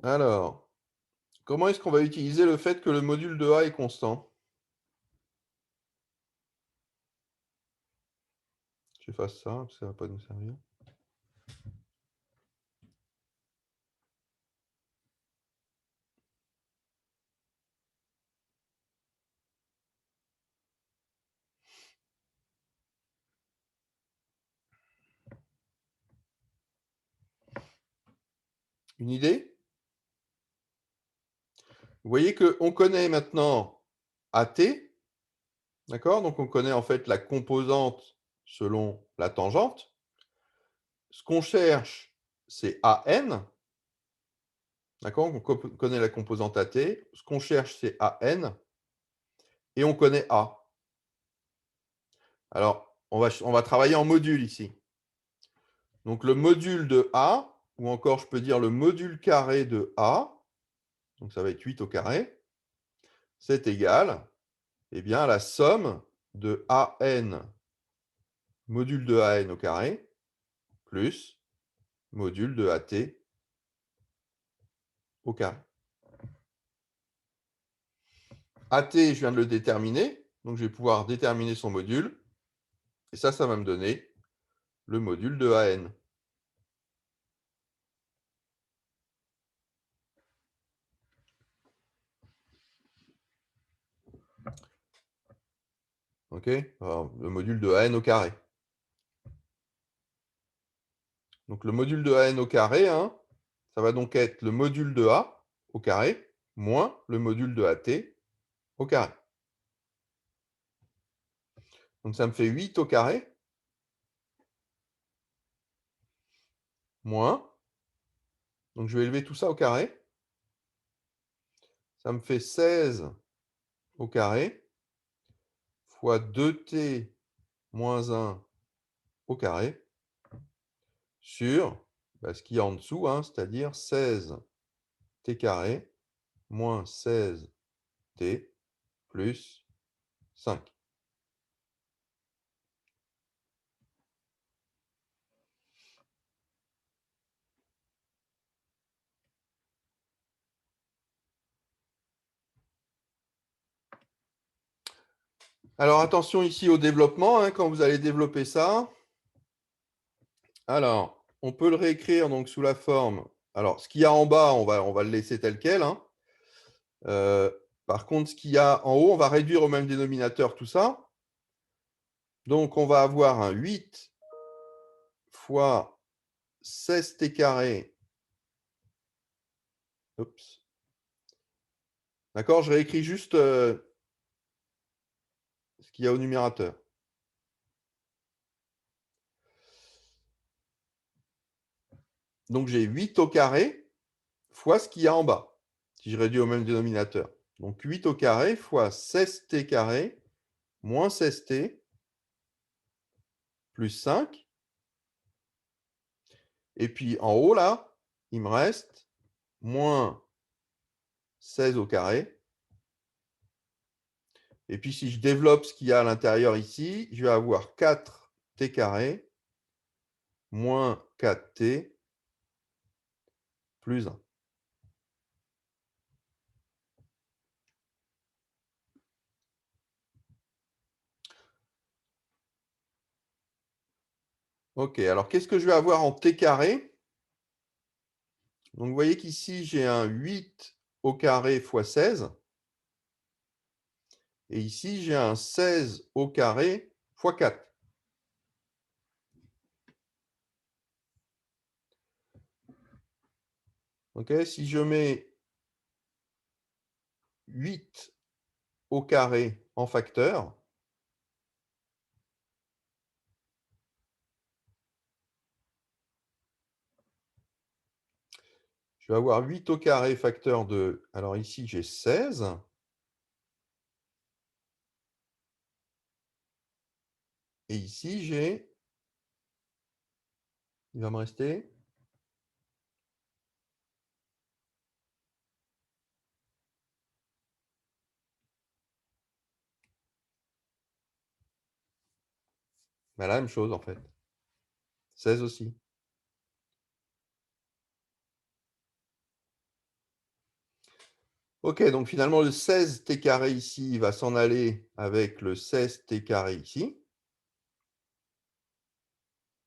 Alors, comment est-ce qu'on va utiliser le fait que le module de A est constant? J'efface ça, parce que ça ne va pas nous servir. Une idée? Vous voyez qu'on connaît maintenant AT, d'accord? Donc on connaît en fait la composante selon la tangente. ce qu'on cherche, c'est AN. D'accord? On connaît la composante AT. Ce qu'on cherche, c'est AN. Et on connaît A. Alors, on va travailler en module ici. Donc, le module de A, ou encore je peux dire le module carré de A, donc ça va être 8 au carré, c'est égal, eh bien, à la somme de AN, module de AN au carré, plus module de AT au carré. AT, je viens de le déterminer, donc je vais pouvoir déterminer son module, et ça va me donner le module de AN. OK? Alors, le module de AN au carré. Donc le module de AN au carré, hein, ça va donc être le module de A au carré moins le module de AT au carré. Donc ça me fait 8 au carré moins, donc je vais élever tout ça au carré. Ça me fait 16 au carré fois 2t moins 1 au carré sur ce qu'il y a en dessous, hein, c'est-à-dire 16t carré moins 16t plus 5. Alors attention ici au développement, hein, quand vous allez développer ça. Alors, on peut le réécrire donc sous la forme. Alors, ce qu'il y a en bas, on va le laisser tel quel, hein. Par contre, ce qu'il y a en haut, on va réduire au même dénominateur tout ça. Donc, on va avoir un 8 fois 16t carré. Oups. D'accord, je réécris juste ce qu'il y a au numérateur. Donc, j'ai 8 au carré fois ce qu'il y a en bas, si je réduis au même dénominateur. Donc, 8 au carré fois 16t carré moins 16t plus 5. Et puis en haut, là, il me reste moins 16 au carré. Et puis si je développe ce qu'il y a à l'intérieur ici, je vais avoir 4t carré moins 4t plus 1. OK, alors qu'est-ce que je vais avoir en t carré? Donc vous voyez qu'ici, j'ai un 8 au carré fois 16. Et ici, j'ai un 16 au carré fois 4. OK, si je mets 8 au carré en facteur, je vais avoir 8 au carré facteur de... Alors ici, j'ai 16. Et ici, j'ai... Il va me rester... la même chose, en fait. 16 aussi. OK, donc finalement, le 16t carré ici va s'en aller avec le 16t carré ici.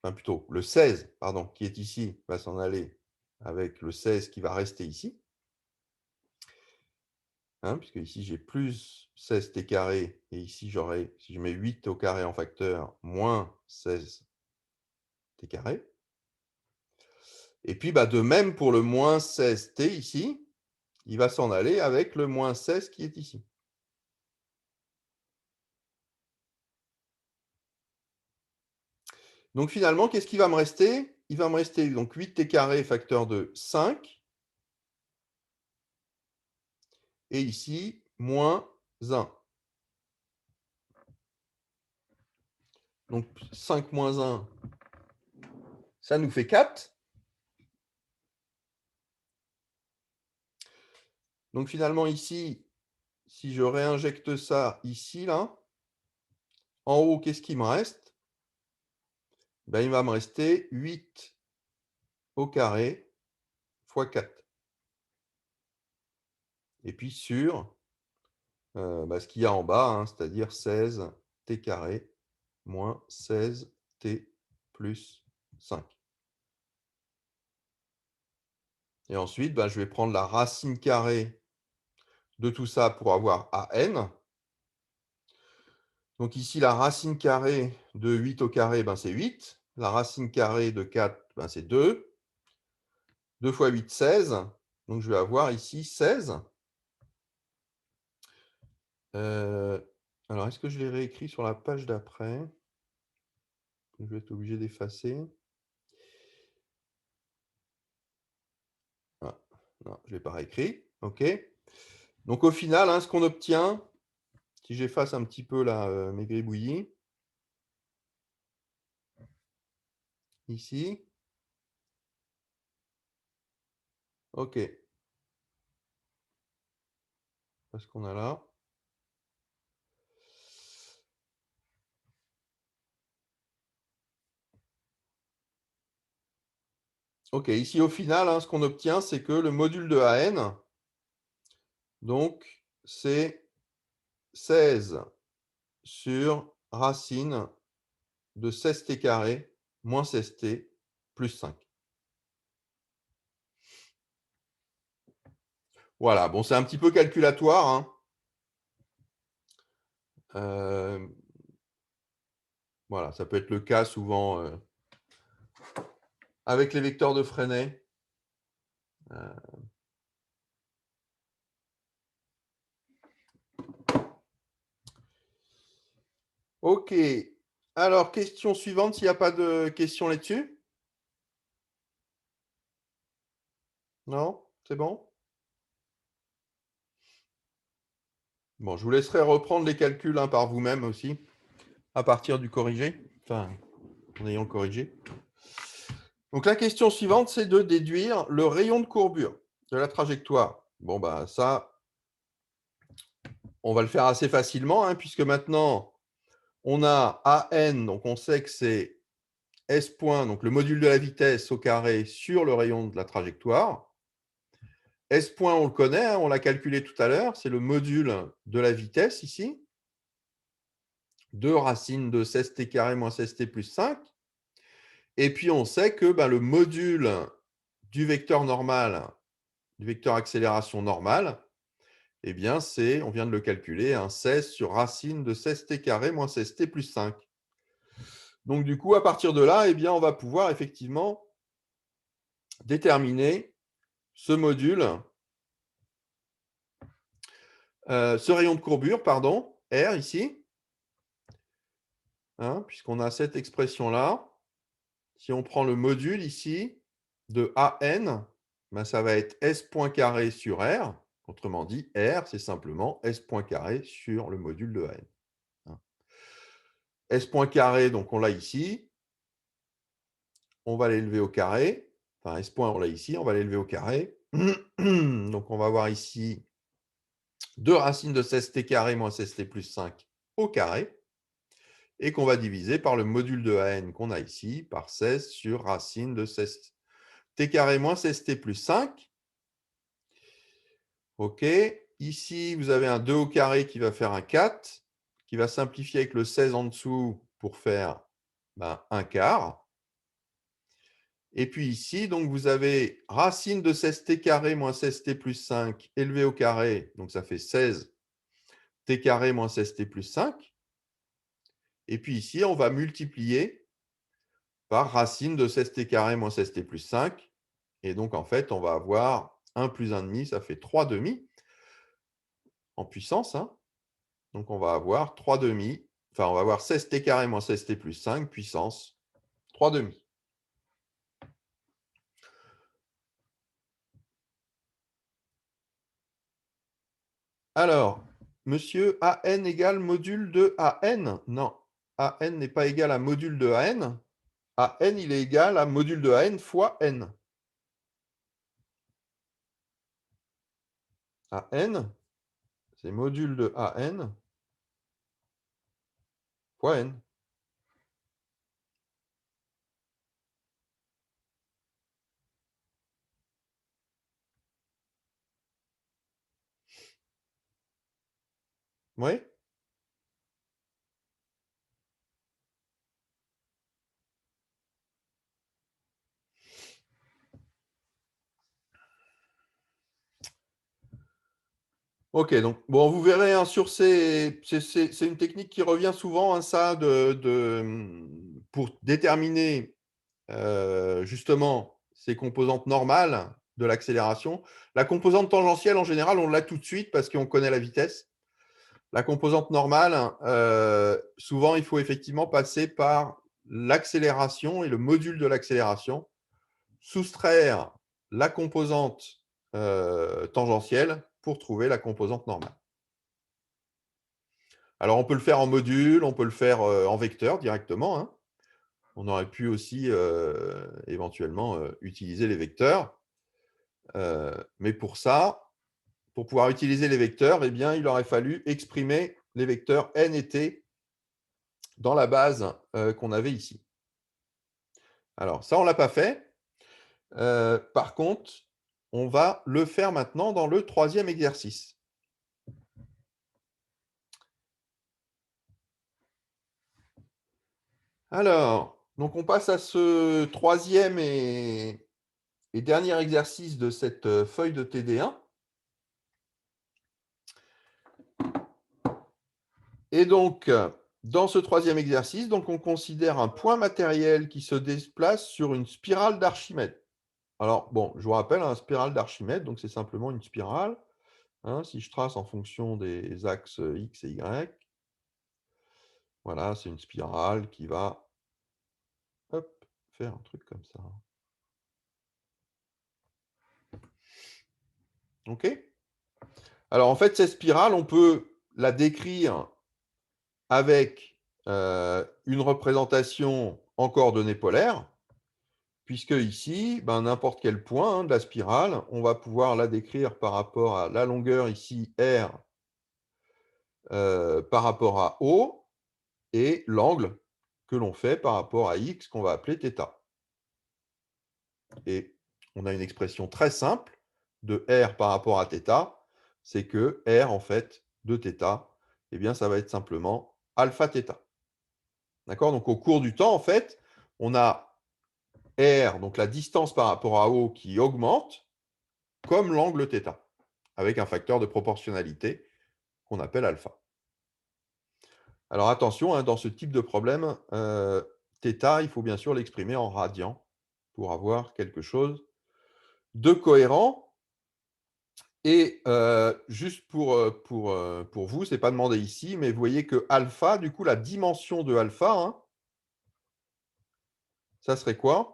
Enfin, plutôt, le 16, pardon, qui est ici, va s'en aller avec le 16 qui va rester ici. Hein, puisque ici, j'ai plus 16t carré, et ici, j'aurai, si je mets 8 au carré en facteur, moins 16t carré. Et puis, de même pour le moins 16t ici, il va s'en aller avec le moins 16 qui est ici. Donc finalement, qu'est-ce qui va me rester? il va me rester donc 8t carré facteur de 5. Et ici, moins 1. Donc 5 moins 1, ça nous fait 4. Donc finalement ici, si je réinjecte ça ici, là, en haut, qu'est-ce qui me reste? Ben, il va me rester 8 au carré fois 4. Et puis sur ce qu'il y a en bas, hein, c'est-à-dire 16t carré moins 16t plus 5. Et ensuite, ben, je vais prendre la racine carrée de tout ça pour avoir AN. Donc ici, la racine carrée de 8 au carré, ben, c'est 8. La racine carrée de 4, ben, c'est 2. 2 fois 8, 16. Donc je vais avoir ici 16. Alors, est-ce que je l'ai réécrit sur la page d'après? Je vais être obligé d'effacer. Ah, non, je ne l'ai pas réécrit. OK. Donc au final, hein, ce qu'on obtient, si j'efface un petit peu là, mes gribouillis, ici. OK. Parce qu'on a là. OK, ici au final, hein, ce qu'on obtient, c'est que le module de AN, donc c'est 16 sur racine de 16t carré moins 16t plus 5. Voilà, bon, c'est un petit peu calculatoire, hein. Voilà, ça peut être le cas souvent avec les vecteurs de Freinet. OK. Alors, question suivante, s'il n'y a pas de questions là-dessus? Non? C'est bon? Bon, je vous laisserai reprendre les calculs hein, par vous-même aussi, à partir du corrigé, enfin, en ayant corrigé. Donc, la question suivante, c'est de déduire le rayon de courbure de la trajectoire. Bon, bah ça, on va le faire assez facilement, hein, puisque maintenant, on a AN, donc on sait que c'est S point, donc le module de la vitesse au carré sur le rayon de la trajectoire. S point, on le connaît, hein, on l'a calculé tout à l'heure, c'est le module de la vitesse ici. 2 racine de 16t carré moins 16t plus 5. Et puis, on sait que le module du vecteur normal, du vecteur accélération normale, eh bien, c'est, on vient de le calculer, 16 sur racine de 16t carré moins 16t plus 5. Donc, du coup, à partir de là, eh bien, on va pouvoir effectivement déterminer ce module, ce rayon de courbure, pardon, R ici, hein, puisqu'on a cette expression-là. Si on prend le module ici de AN, ça va être S point carré sur R. Autrement dit, R, c'est simplement S point carré sur le module de AN. Hein. S point carré, donc on l'a ici. On va l'élever au carré. Enfin, S point, on l'a ici. On va l'élever au carré. Donc, on va avoir ici 2 racines de 16t carré moins 16t plus 5 au carré. Et qu'on va diviser par le module de AN qu'on a ici, par 16 sur racine de 16t carré moins 16t plus 5. OK. Ici, vous avez un 2 au carré qui va faire un 4, qui va simplifier avec le 16 en dessous pour faire un quart. Et puis ici, donc, vous avez racine de 16t carré moins 16t plus 5 élevé au carré. Donc, ça fait 16t carré moins 16t plus 5. Et puis ici, on va multiplier par racine de 16t carré moins 16t plus 5. Et donc, en fait, on va avoir 1 plus 1,5, ça fait 3 demi en puissance. Hein. Donc, on va avoir 3 demi. Enfin, on va avoir 16t carré moins 16t plus 5 puissance 3 demi. Alors, monsieur, AN égale module de AN? Non, AN n'est pas égal à module de AN. AN, il est égal à module de AN fois N. AN, c'est module de AN fois N. Oui? Ok, donc bon, vous verrez hein, sur c'est une technique qui revient souvent, hein, ça, pour déterminer justement ces composantes normales de l'accélération. La composante tangentielle, en général, on l'a tout de suite parce qu'on connaît la vitesse. La composante normale, souvent, il faut effectivement passer par l'accélération et le module de l'accélération, soustraire la composante tangentielle pour trouver la composante normale. Alors, on peut le faire en module, on peut le faire en vecteur directement, hein. On aurait pu aussi éventuellement utiliser les vecteurs. Mais pour ça, pour pouvoir utiliser les vecteurs, eh bien, il aurait fallu exprimer les vecteurs n et t dans la base qu'on avait ici. Alors, ça, on ne l'a pas fait. Par contre, on va le faire maintenant dans le troisième exercice. Alors, donc on passe à ce troisième et dernier exercice de cette feuille de TD1. Et donc, dans ce troisième exercice, donc on considère un point matériel qui se déplace sur une spirale d'Archimède. Alors, bon, je vous rappelle, une spirale d'Archimède, donc c'est simplement une spirale. Hein, si je trace en fonction des axes X et Y, voilà, c'est une spirale qui va hop, faire un truc comme ça. OK? Alors, en fait, cette spirale, on peut la décrire avec une représentation en coordonnées polaires, puisque ici, ben, n'importe quel point de la spirale, on va pouvoir la décrire par rapport à la longueur ici, R, par rapport à O, et l'angle que l'on fait par rapport à X, qu'on va appeler θ. Et on a une expression très simple de R par rapport à θ, c'est que R, en fait, de θ, eh bien, ça va être simplement alpha θ. D'accord? Donc, au cours du temps, en fait, on a R, donc la distance par rapport à O, qui augmente, comme l'angle θ, avec un facteur de proportionnalité qu'on appelle alpha. Alors attention, hein, dans ce type de problème, θ, il faut bien sûr l'exprimer en radians pour avoir quelque chose de cohérent. Et juste pour vous, ce n'est pas demandé ici, mais vous voyez que alpha, du coup, la dimension de alpha, hein, ça serait quoi?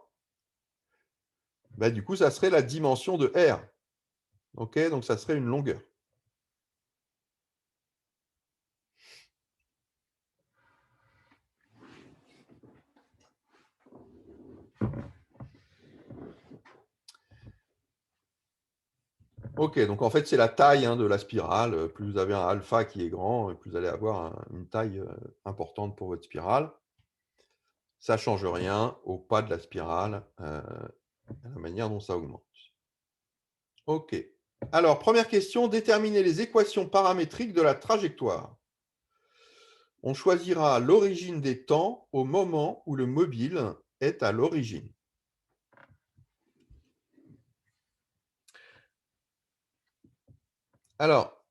Bah, du coup, ça serait la dimension de R. OK? Donc, ça serait une longueur. OK, donc en fait, c'est la taille hein, de la spirale. Plus vous avez un alpha qui est grand, plus vous allez avoir une taille importante pour votre spirale. Ça ne change rien au pas de la spirale, à la manière dont ça augmente. OK. Alors, première question, déterminer les équations paramétriques de la trajectoire. On choisira l'origine des temps au moment où le mobile est à l'origine. Alors,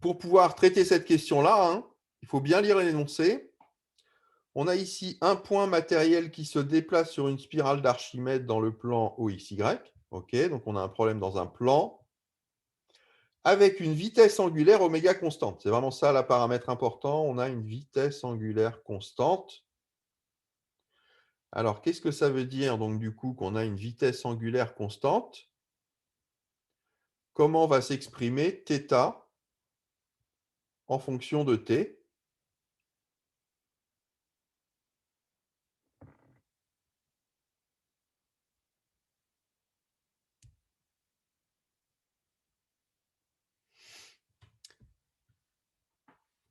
pour pouvoir traiter cette question-là, hein, il faut bien lire l'énoncé. On a ici un point matériel qui se déplace sur une spirale d'Archimède dans le plan OXY. OK, donc on a un problème dans un plan avec une vitesse angulaire oméga constante. C'est vraiment ça, le paramètre important. On a une vitesse angulaire constante. Alors, qu'est-ce que ça veut dire, donc, du coup, qu'on a une vitesse angulaire constante? comment va s'exprimer θ en fonction de t.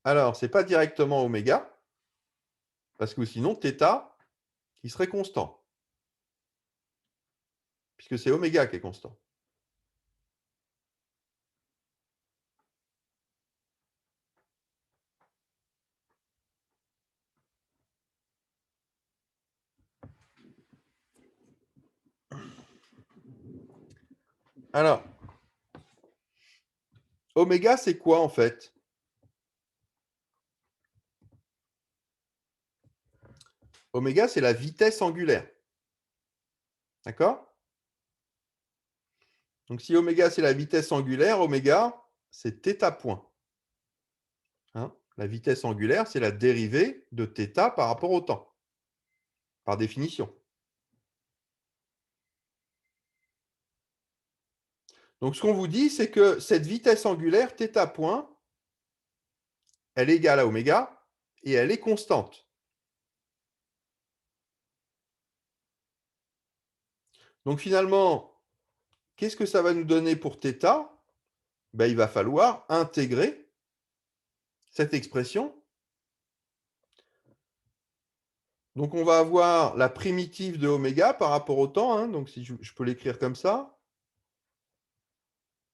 Alors, ce n'est pas directement oméga, parce que sinon, θ, il serait constant, puisque c'est oméga qui est constant. Alors, oméga, c'est quoi en fait? Oméga, c'est la vitesse angulaire. D'accord? Donc, si oméga, c'est la vitesse angulaire, oméga, c'est θ point. Hein? La vitesse angulaire, c'est la dérivée de θ par rapport au temps, par définition. Donc, ce qu'on vous dit, c'est que cette vitesse angulaire, θ point, elle est égale à oméga et elle est constante. Donc, finalement, qu'est-ce que ça va nous donner pour θ? Ben, il va falloir intégrer cette expression. Donc, on va avoir la primitive de oméga par rapport au temps. Hein, donc, si je peux l'écrire comme ça.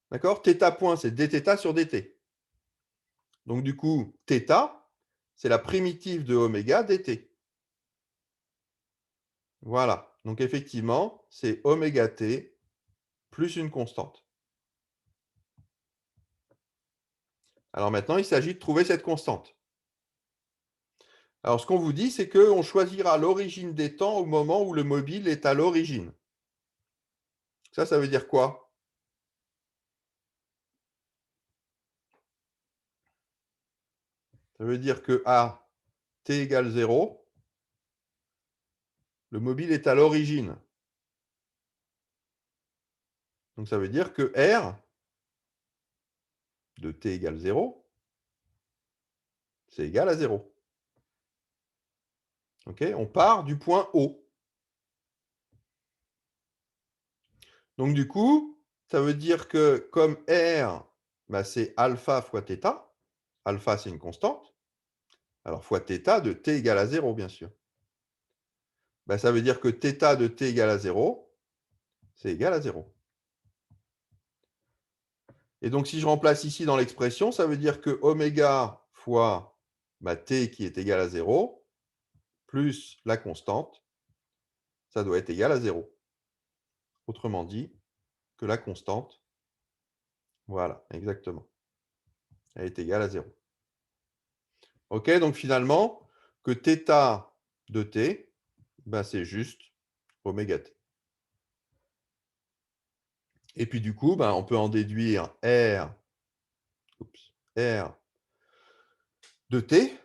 D'accord? θ point, c'est dθ sur dt. Donc, du coup, θ, c'est la primitive de oméga dt. Voilà. Donc, effectivement, c'est oméga t plus une constante. Alors maintenant, il s'agit de trouver cette constante. Alors, ce qu'on vous dit, c'est qu'on choisira l'origine des temps au moment où le mobile est à l'origine. Ça veut dire quoi? Ça veut dire que à t égale 0, le mobile est à l'origine. Donc, ça veut dire que R de t égale 0, c'est égal à 0. Okay? On part du point O. Donc, du coup, ça veut dire que comme R, bah, c'est alpha fois θ, alpha, c'est une constante, alors fois θ de t égale à 0, bien sûr. Bah, ça veut dire que θ de t égale à 0, c'est égal à 0. Et donc, si je remplace ici dans l'expression, ça veut dire que oméga fois t qui est égal à 0, plus la constante, ça doit être égal à 0. Autrement dit, que la constante, voilà, exactement, elle est égale à 0. OK, donc finalement, que θ de t, c'est juste oméga t. Et puis du coup, on peut en déduire R de t.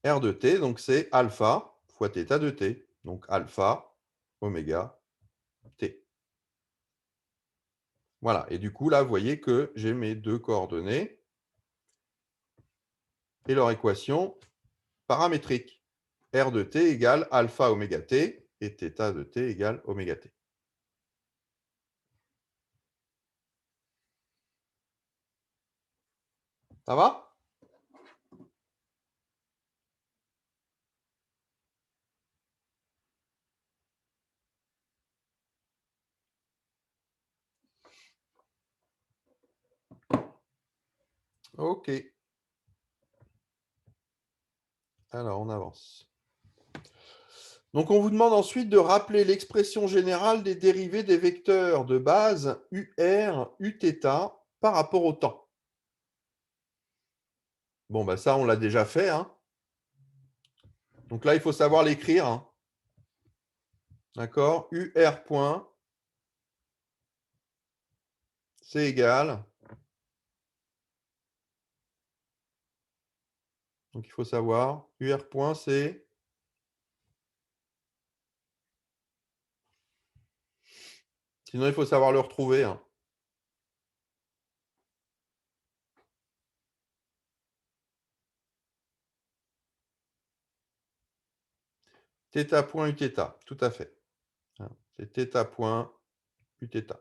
R de t, donc c'est alpha fois θ de t. Donc alpha oméga t. Voilà, et du coup, là, vous voyez que j'ai mes deux coordonnées et leur équation paramétrique. R de t égale alpha oméga t et θ de t égale oméga t. Ça va? OK. Alors, on avance. Donc, on vous demande ensuite de rappeler l'expression générale des dérivés des vecteurs de base UR, Uθ par rapport au temps. Bon, ça, on l'a déjà fait. Hein. Donc là, il faut savoir l'écrire. Hein. D'accord? UR point, c'est égal. Donc, il faut savoir, UR point, c'est Sinon, il faut savoir le retrouver, hein. Θ point Uθ, tout à fait. Hein, c'est θ point Uθ.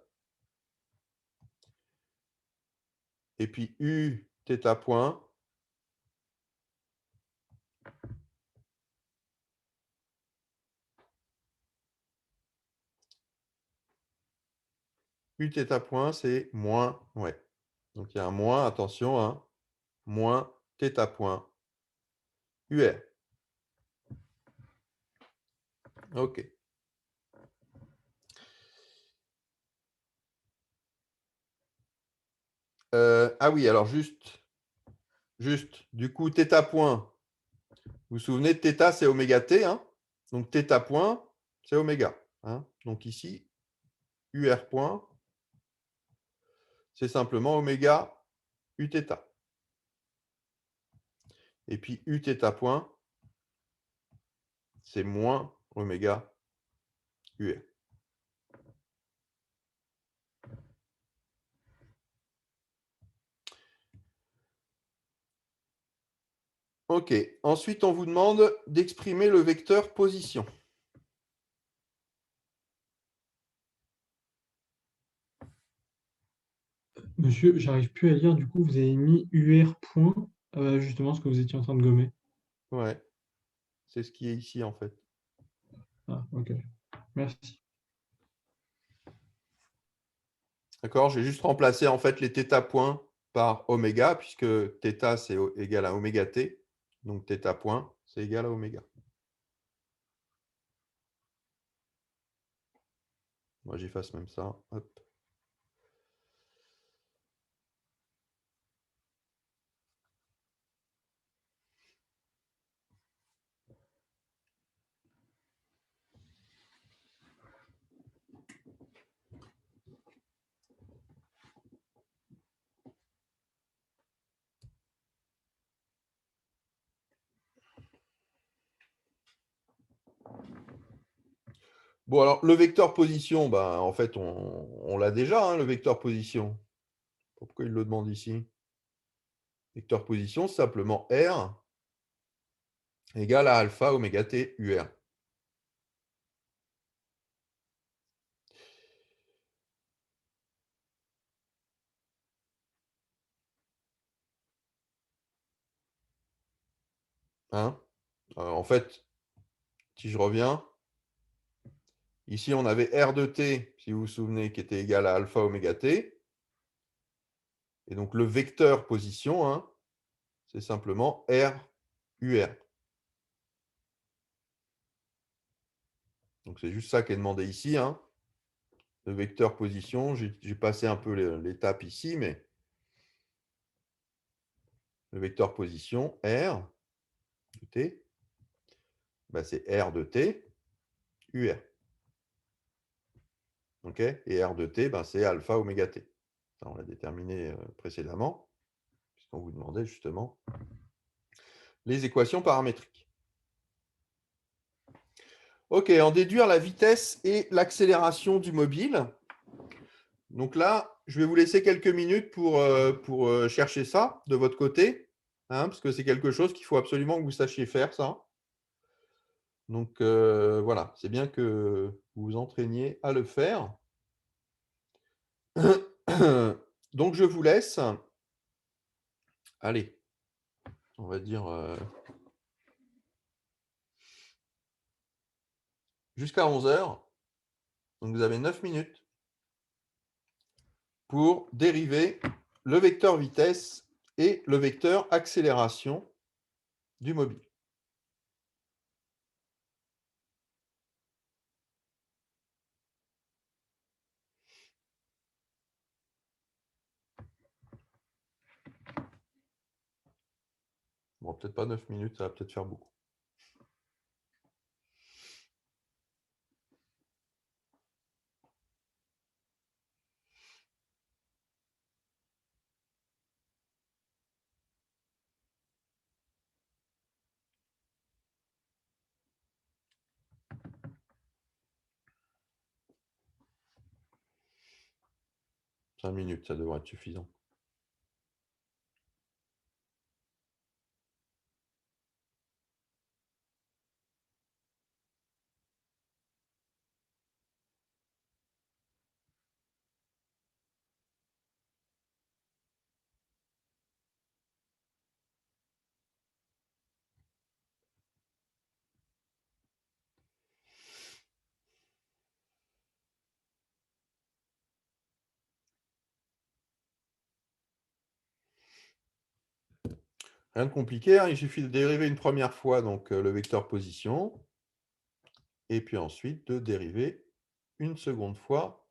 Et puis Uθ point, Uθ point, c'est moins, ouais. Donc il y a un moins, attention, hein, moins θ point UR. OK. Ah oui, alors juste, du coup, θ point, vous vous souvenez, θ, c'est oméga t, hein, donc θ point, c'est oméga. Hein. Donc ici, UR point, c'est simplement oméga Uθ. Et puis Uθ point, c'est moins oméga UR. OK. Ensuite, on vous demande d'exprimer le vecteur position. Monsieur, j'arrive plus à lire, du coup, vous avez mis UR point, justement ce que vous étiez en train de gommer. Ouais. C'est ce qui est ici, en fait. Ah, ok. Merci. D'accord? J'ai juste remplacé, en fait, les θ points par oméga, puisque θ, c'est égal à oméga t. Donc, θ point, c'est égal à oméga. Moi, j'efface même ça. Hop. Bon, alors, le vecteur position, ben, en fait, on l'a déjà, hein, le vecteur position. Pourquoi il le demande ici? Vecteur position, c'est simplement R égale à alpha oméga t UR. Hein? En fait, si je reviens, ici, on avait R de t, si vous vous souvenez, qui était égal à alpha oméga t. Et donc, le vecteur position, hein, c'est simplement R UR. Donc, c'est juste ça qui est demandé ici. Hein. Le vecteur position, j'ai passé un peu l'étape ici, mais le vecteur position, R de t, bah, c'est R de t, UR. Okay, et R de t, bah, c'est alpha oméga t. Ça, on l'a déterminé précédemment, puisqu'on vous demandait justement les équations paramétriques. OK, en déduire la vitesse et l'accélération du mobile. Donc là, je vais vous laisser quelques minutes pour chercher ça de votre côté, hein, parce que c'est quelque chose qu'il faut absolument que vous sachiez faire, ça. Donc voilà, c'est bien que vous vous entraîniez à le faire. Donc je vous laisse. Allez, on va dire jusqu'à 11 heures. Donc vous avez 9 minutes pour dériver le vecteur vitesse et le vecteur accélération du mobile. Bon, peut-être pas 9 minutes, ça va peut-être faire beaucoup. 5 minutes, ça devrait être suffisant. Rien de compliqué, hein, il suffit de dériver une première fois donc, le vecteur position et puis ensuite de dériver une seconde fois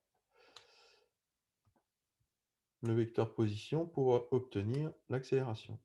le vecteur position pour obtenir l'accélération.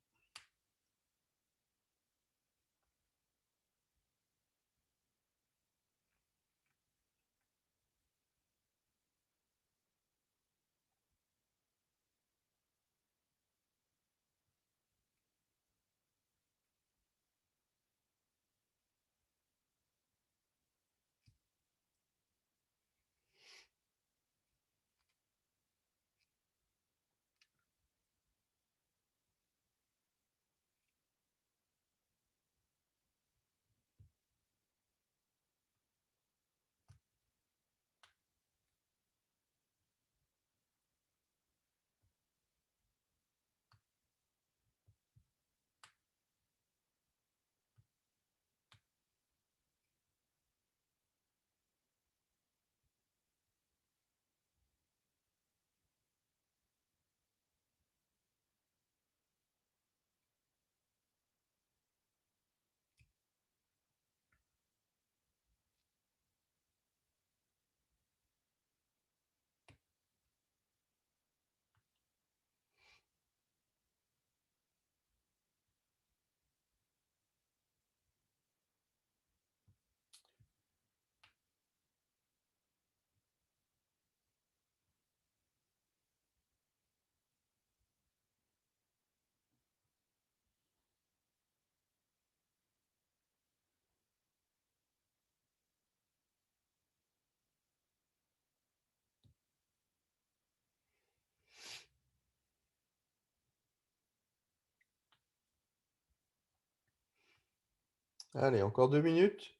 Allez, encore 2 minutes.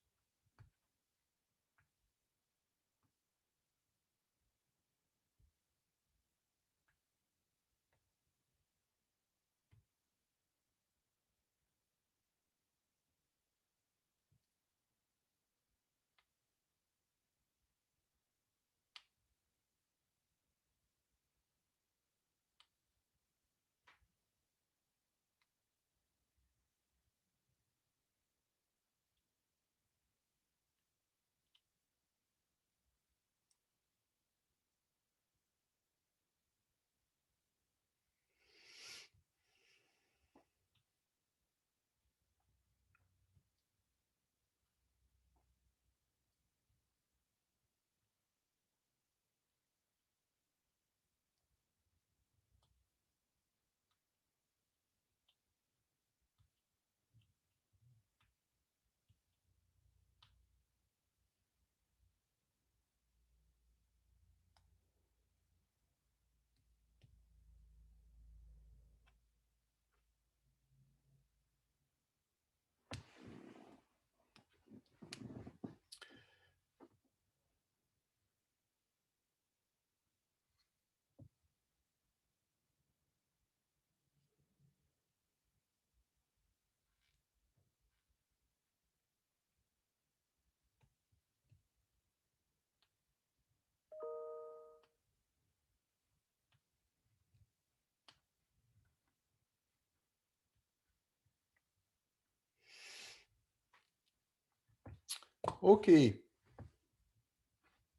OK.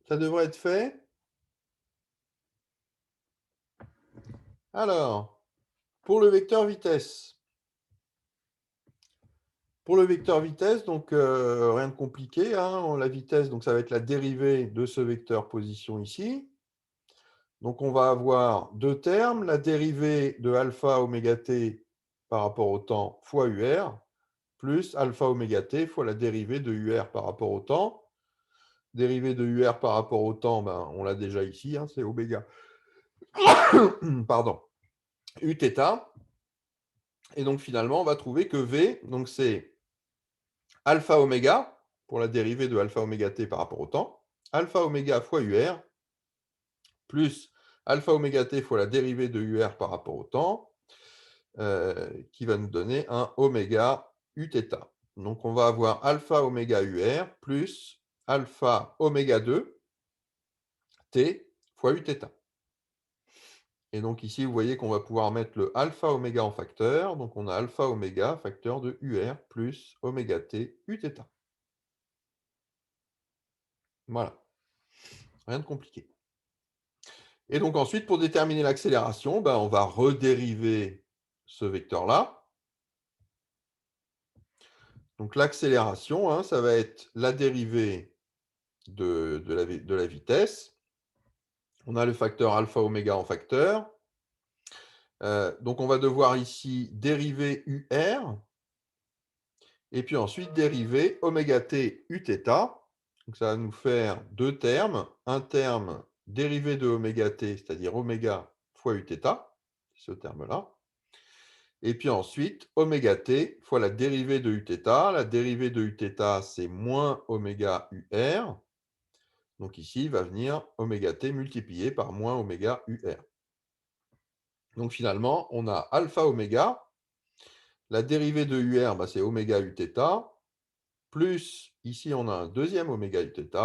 Ça devrait être fait. Alors, pour le vecteur vitesse. Pour le vecteur vitesse, donc rien de compliqué, hein. La vitesse, donc ça va être la dérivée de ce vecteur position ici. Donc on va avoir deux termes, la dérivée de alpha oméga t par rapport au temps fois UR, plus alpha oméga t fois la dérivée de UR par rapport au temps. Dérivée de UR par rapport au temps, ben, on l'a déjà ici, hein, c'est oméga. pardon, Uθ. Et donc, finalement, on va trouver que V, donc c'est alpha oméga, pour la dérivée de alpha oméga t par rapport au temps, alpha oméga fois UR, plus alpha oméga t fois la dérivée de UR par rapport au temps, qui va nous donner un oméga Uθ. Donc, on va avoir alpha oméga UR plus alpha oméga 2 t fois Uθ. Et donc ici, vous voyez qu'on va pouvoir mettre le alpha oméga en facteur. Donc on a alpha oméga facteur de UR plus oméga t Uθ. Voilà. Rien de compliqué. Et donc ensuite, pour déterminer l'accélération, ben, on va redériver ce vecteur-là. Donc l'accélération, hein, ça va être la dérivée de la vitesse. On a le facteur alpha oméga en facteur. Donc on va devoir ici dériver UR. Et puis ensuite dériver oméga t Uθ. Donc ça va nous faire deux termes. Un terme dérivé de oméga t, c'est-à-dire oméga fois Uθ, ce terme-là. Et puis ensuite, oméga t fois la dérivée de Uθ. La dérivée de Uθ, c'est moins oméga UR. Donc ici, il va venir oméga t multiplié par moins oméga UR. Donc finalement, on a alpha oméga. La dérivée de UR, bah, c'est oméga Uθ. Plus, ici, on a un deuxième oméga Uθ.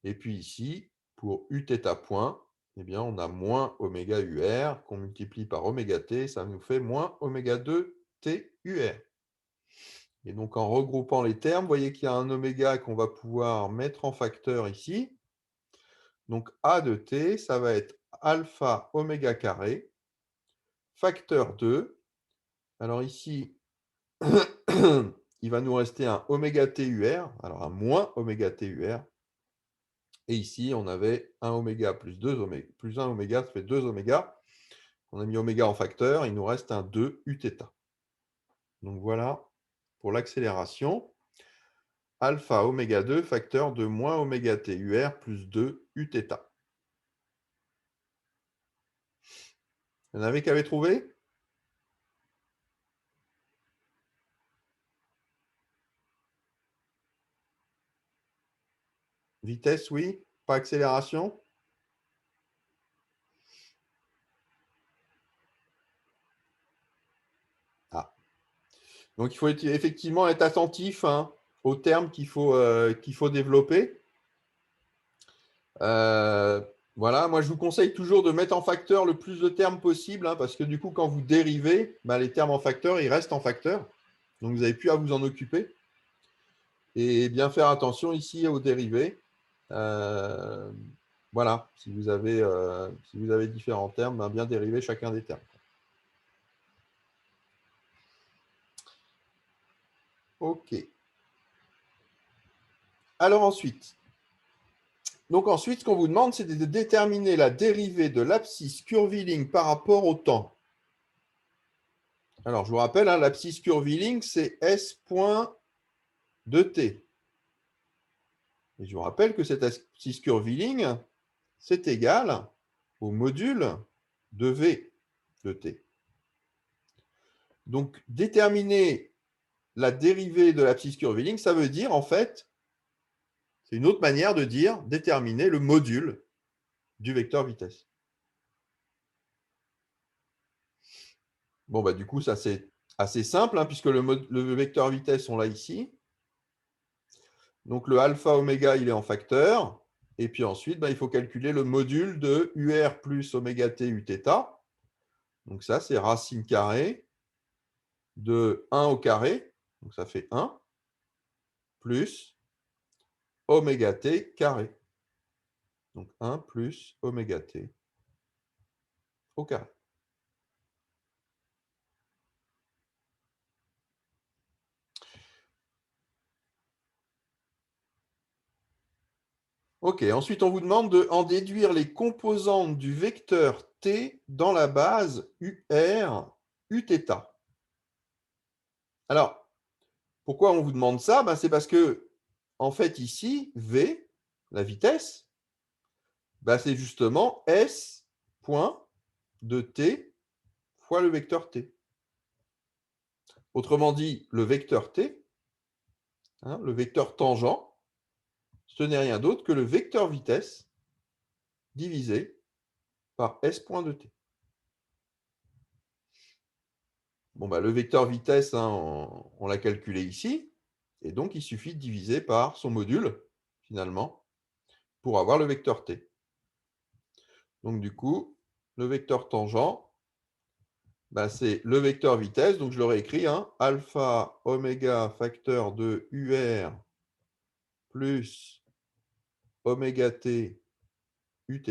Et puis ici, pour Uθ point, eh bien, on a moins oméga UR qu'on multiplie par oméga t. Ça nous fait moins oméga 2 t UR. Et donc, en regroupant les termes, vous voyez qu'il y a un oméga qu'on va pouvoir mettre en facteur ici. Donc, A de t, ça va être alpha oméga carré, facteur 2. Alors ici, il va nous rester un oméga t UR, alors un moins oméga t UR. Et ici, on avait 1 oméga plus 2 oméga, plus 1 oméga, ça fait 2 oméga. On a mis oméga en facteur, il nous reste un 2 Uθ. Donc voilà pour l'accélération. Alpha oméga 2 facteur de moins oméga t UR plus 2 Uθ. Il y en avait qui avaient trouvé? Vitesse, oui. Pas accélération? Ah. Donc il faut effectivement être attentif, hein, aux termes qu'il faut développer. Voilà, moi je vous conseille toujours de mettre en facteur le plus de termes possible, hein, parce que du coup, quand vous dérivez, bah, les termes en facteur, ils restent en facteur. Donc vous n'avez plus à vous en occuper. Et bien faire attention ici aux dérivés. Voilà, si vous avez différents termes, ben bien dériver chacun des termes. OK. Alors ensuite, ce qu'on vous demande, c'est de déterminer la dérivée de l'abscisse curviligne par rapport au temps. Alors, je vous rappelle, hein, l'abscisse curviligne, c'est S point de t. Et je vous rappelle que cette abscisse curviligne, c'est égal au module de V de t. Donc, déterminer la dérivée de l'abscisse curviligne, ça veut dire, en fait, c'est une autre manière de dire déterminer le module du vecteur vitesse. Bon, bah, du coup, ça, c'est assez simple, hein, puisque le vecteur vitesse, on l'a ici. Donc, le alpha oméga, il est en facteur. Et puis ensuite, bah, il faut calculer le module de UR plus oméga t Uθ. Donc, ça, c'est racine carrée de 1 au carré. Donc, ça fait 1 plus oméga t carré. Donc, 1 plus oméga t au carré. OK, ensuite, on vous demande d'en déduire les composantes du vecteur t dans la base UR Uθ. Alors, pourquoi on vous demande ça? Ben, c'est parce que, en fait, ici, V, la vitesse, ben, c'est justement S point de t fois le vecteur t. Autrement dit, le vecteur t, hein, le vecteur tangent, ce n'est rien d'autre que le vecteur vitesse divisé par s point de t. Bon, bah, le vecteur vitesse, hein, on l'a calculé ici, et donc il suffit de diviser par son module, finalement, pour avoir le vecteur t. Donc du coup, le vecteur tangent, bah, c'est le vecteur vitesse, donc je l'aurais écrit, hein, alpha oméga facteur de UR plus oméga t Uθ,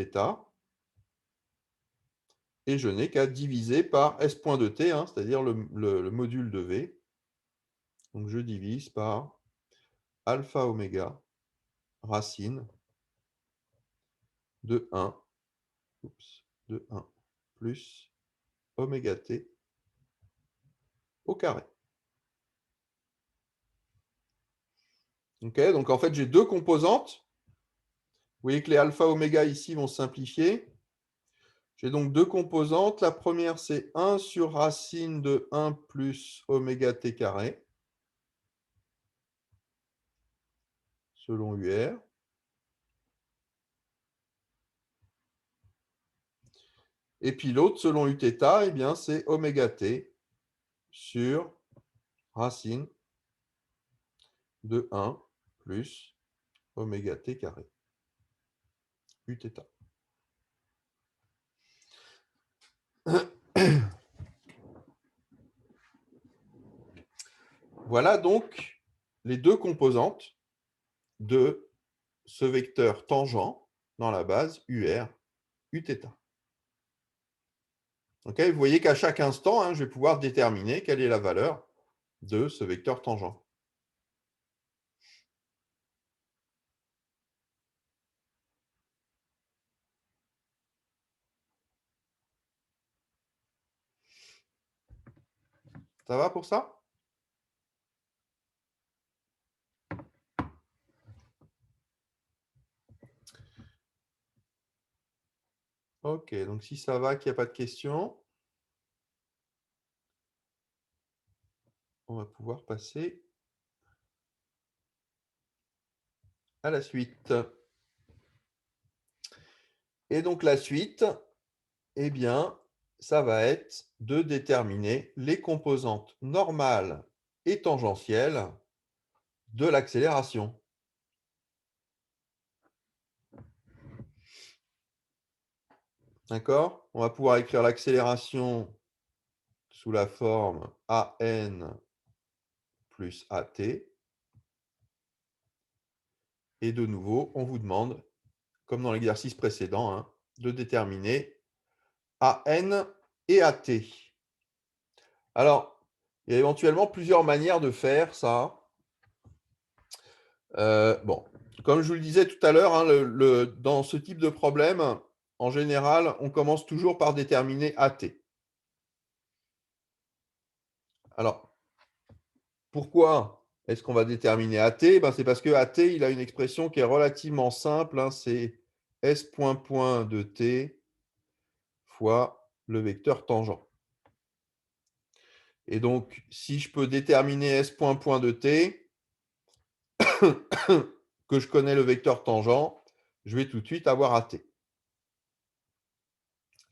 et je n'ai qu'à diviser par s point de t, hein, c'est-à-dire le module de V. Donc je divise par alpha oméga racine de 1, de 1 plus oméga t au carré. Ok, donc en fait j'ai deux composantes. Vous voyez que les alpha oméga ici vont se simplifier. J'ai donc deux composantes. La première, c'est 1 sur racine de 1 plus oméga t carré, selon UR. Et puis l'autre, selon Uθ, eh bien, c'est oméga t sur racine de 1 plus oméga t carré, Uθ. Voilà donc les deux composantes de ce vecteur tangent dans la base UR, Uθ. Okay, vous voyez qu'à chaque instant, hein, je vais pouvoir déterminer quelle est la valeur de ce vecteur tangent. Ça va pour ça? Ok, donc si ça va, qu'il n'y a pas de questions, on va pouvoir passer à la suite. Et donc la suite, eh bien, ça va être de déterminer les composantes normales et tangentielles de l'accélération. D'accord? On va pouvoir écrire l'accélération sous la forme AN plus AT. Et de nouveau, on vous demande, comme dans l'exercice précédent, hein, de déterminer AN et AT. Alors, il y a éventuellement plusieurs manières de faire ça. Bon, comme je vous le disais tout à l'heure, hein, dans ce type de problème, en général, on commence toujours par déterminer AT. Alors, pourquoi est-ce qu'on va déterminer AT? Ben, c'est parce que AT, il a une expression qui est relativement simple, hein, c'est S point point de T fois le vecteur tangent. Et donc, si je peux déterminer S point point de T, que je connais le vecteur tangent, je vais tout de suite avoir AT.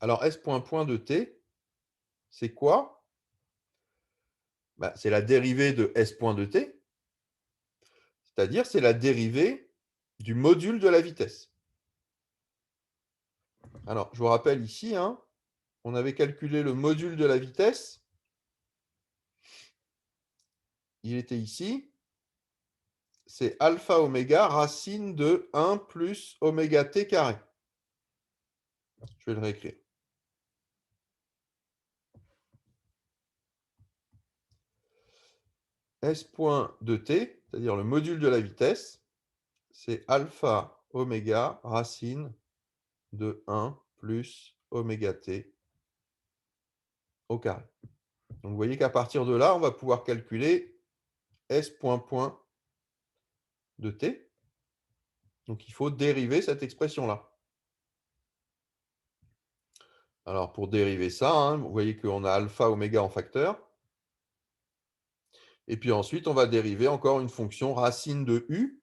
Alors, S point point de T, c'est quoi? Ben, c'est la dérivée de S point de T, c'est-à-dire c'est la dérivée du module de la vitesse. Alors, je vous rappelle ici, hein, on avait calculé le module de la vitesse. Il était ici. C'est alpha oméga racine de 1 plus oméga t carré. Je vais le réécrire. S point de t, c'est-à-dire le module de la vitesse, c'est alpha oméga racine de 1 plus oméga t au carré. Donc vous voyez qu'à partir de là, on va pouvoir calculer S point point de t. Donc il faut dériver cette expression-là. Alors, pour dériver ça, hein, vous voyez qu'on a alpha, oméga en facteur. Et puis ensuite, on va dériver encore une fonction racine de u,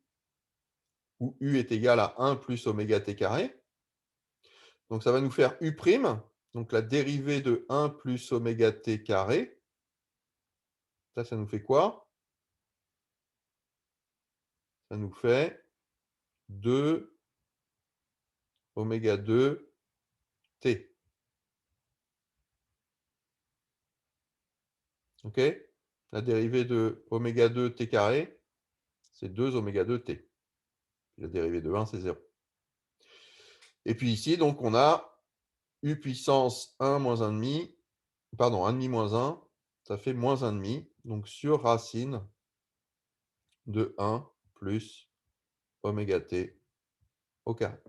où u est égal à 1 plus oméga t carré. Donc, ça va nous faire u'. Donc, la dérivée de 1 plus oméga t carré. Ça nous fait quoi? Ça nous fait 2 oméga 2 t. OK? La dérivée de oméga 2 t carré, c'est 2 oméga 2 t. La dérivée de 1, c'est 0. Et puis ici, donc, on a u puissance 1 moins 1,5, pardon, 1,5 moins 1, ça fait moins 1,5, donc sur racine de 1 plus oméga t au carré.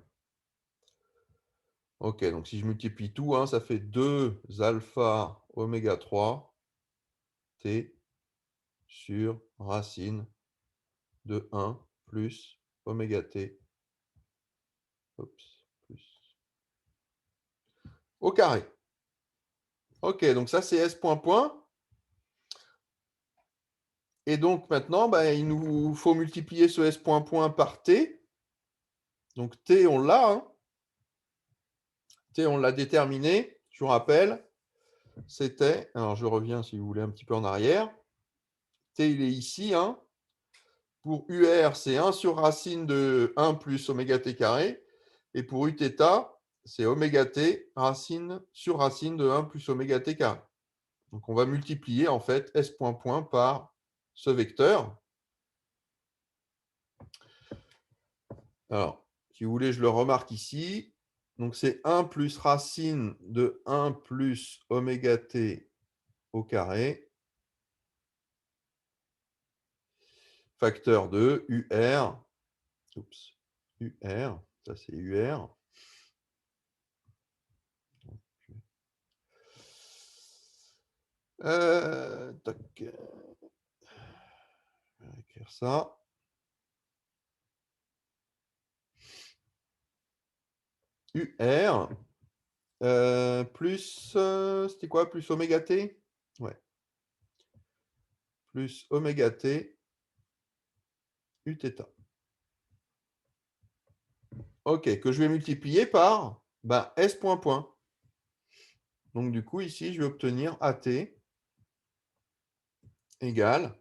OK, donc si je multiplie tout, hein, ça fait 2 alpha oméga 3 t sur racine de 1 plus oméga t plus au carré. OK, donc ça c'est S point point. Et donc maintenant, bah, il nous faut multiplier ce S point point par t. Donc t, on l'a. Hein. T, on l'a déterminé. Je vous rappelle, c'était, alors je reviens si vous voulez un petit peu en arrière. T, il est ici. Hein. Pour UR, c'est 1 sur racine de 1 plus oméga t carré. Et pour Uθ, c'est oméga t racine sur racine de 1 plus oméga t carré. Donc on va multiplier en fait S point point par ce vecteur. Alors, si vous voulez, je le remarque ici. Donc c'est 1 plus racine de 1 plus oméga t au carré, facteur de UR. Oups, UR, ça c'est UR. Tac. Je vais écrire ça. UR plus, c'était quoi? Plus oméga t? Ouais. Plus oméga t Uθ. OK, que je vais multiplier par S point point. Donc du coup, ici, je vais obtenir AT égale.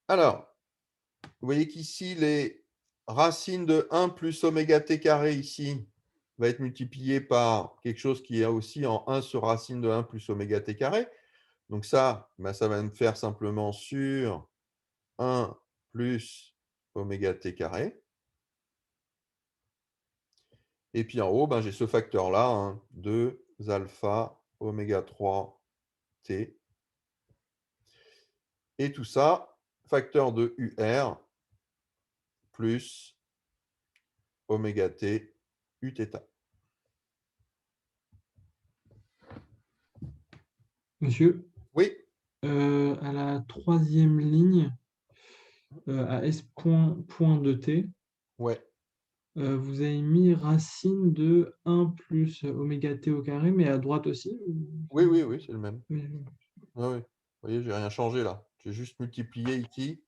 Alors, vous voyez qu'ici, les racines de 1 plus oméga t carré ici va être multiplié par quelque chose qui est aussi en 1 sur racine de 1 plus oméga t carré. Donc ça, ça va me faire simplement sur 1 plus oméga t carré. Et puis en haut, j'ai ce facteur-là, hein, 2 alpha oméga 3 t. Et tout ça, facteur de UR plus oméga t Uθ. Monsieur, Oui, à la troisième ligne, à S point, point de t, ouais. vous avez mis racine de 1 plus oméga t au carré, mais à droite aussi? Oui, oui, oui, c'est le même. Oui. Oui, oui. Vous voyez, j'ai rien changé là. J'ai juste multiplié ici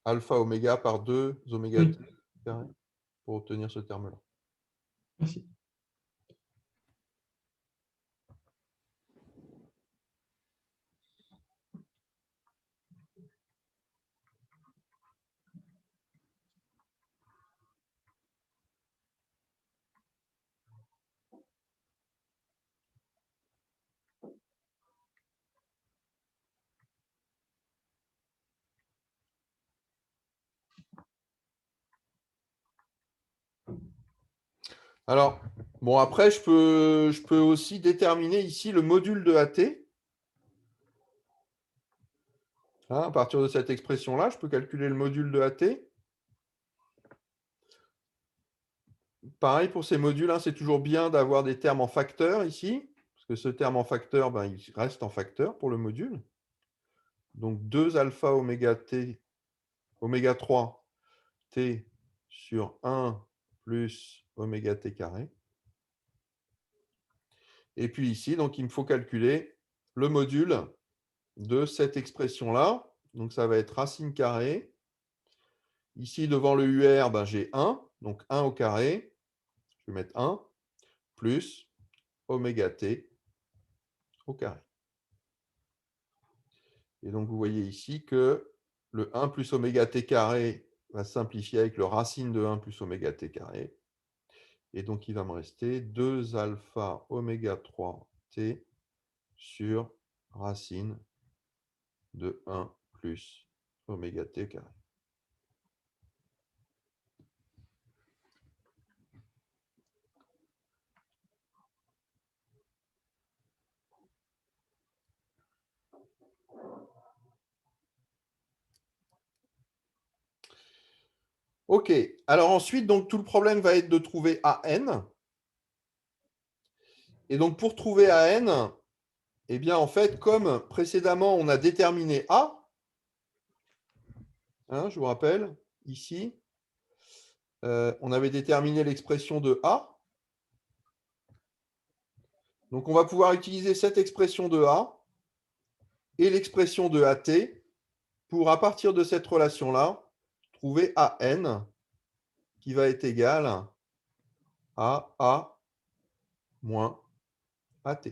alpha oméga par 2 oméga t Oui, carré pour obtenir ce terme-là. merci. Alors, bon, après, je peux aussi déterminer ici le module de AT. Hein, à partir de cette expression-là, je peux calculer le module de AT. Pareil pour ces modules, hein, c'est toujours bien d'avoir des termes en facteur ici, parce que ce terme en facteur, il reste en facteur pour le module. Donc 2 alpha oméga t, oméga 3 t sur 1 plus oméga t carré. Et puis ici, donc, il me faut calculer le module de cette expression-là. Donc, ça va être racine carrée. Ici, devant le UR, ben, j'ai 1, donc 1 au carré. Je vais mettre 1, plus oméga t au carré. Et donc, vous voyez ici que le 1 plus oméga t carré va simplifier avec le racine de 1 plus oméga t carré. Et donc, il va me rester 2 alpha oméga 3 t sur racine de 1 plus oméga t carré. OK. Alors ensuite, donc, tout le problème va être de trouver AN. Et donc, pour trouver AN, eh bien, en fait, comme précédemment, on a déterminé A, hein, je vous rappelle, ici, on avait déterminé l'expression de A. Donc, on va pouvoir utiliser cette expression de A et l'expression de AT pour, à partir de cette relation-là, trouver AN qui va être égal à A moins AT.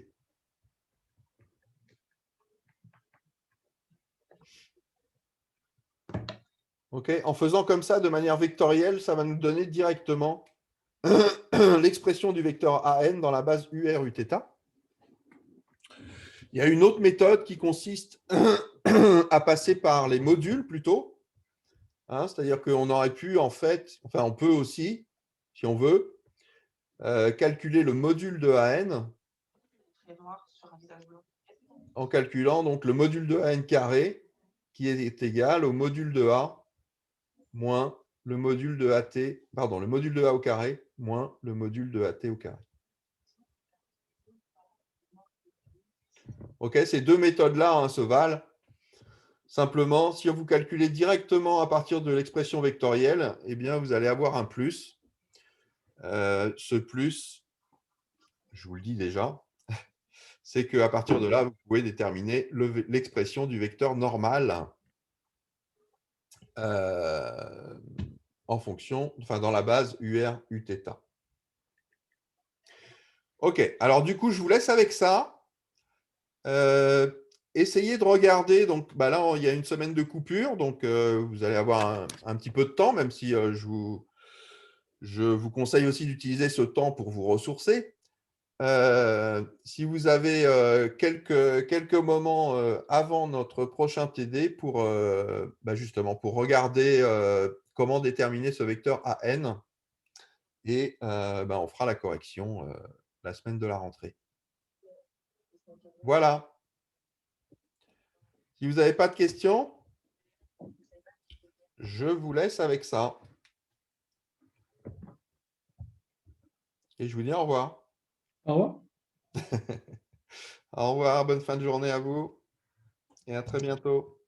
Okay, en faisant comme ça, de manière vectorielle, ça va nous donner directement l'expression du vecteur AN dans la base UR Uθ. Il y a une autre méthode qui consiste à passer par les modules plutôt. Hein, c'est-à-dire qu'on aurait pu, en fait, enfin on peut aussi, si on veut, calculer le module de AN en calculant donc le module de AN carré qui est égal au module de A moins le module de AT, pardon, le module de A au carré moins le module de AT au carré. Ok, ces deux méthodes-là hein, se valent. Simplement, si vous calculez directement à partir de l'expression vectorielle, eh bien, vous allez avoir un plus. Ce plus, je vous le dis déjà, c'est qu'à partir de là, vous pouvez déterminer l'expression du vecteur normal en fonction, enfin dans la base UR Uθ. Ok, alors du coup, je vous laisse avec ça. Essayez de regarder, donc bah là, il y a une semaine de coupure, donc vous allez avoir un petit peu de temps, même si je vous conseille aussi d'utiliser ce temps pour vous ressourcer. Si vous avez quelques moments avant notre prochain TD pour justement pour regarder comment déterminer ce vecteur AN et on fera la correction la semaine de la rentrée. Voilà. Si vous n'avez pas de questions, je vous laisse avec ça. Et je vous dis au revoir. Au revoir. Au revoir, bonne fin de journée à vous et à très bientôt.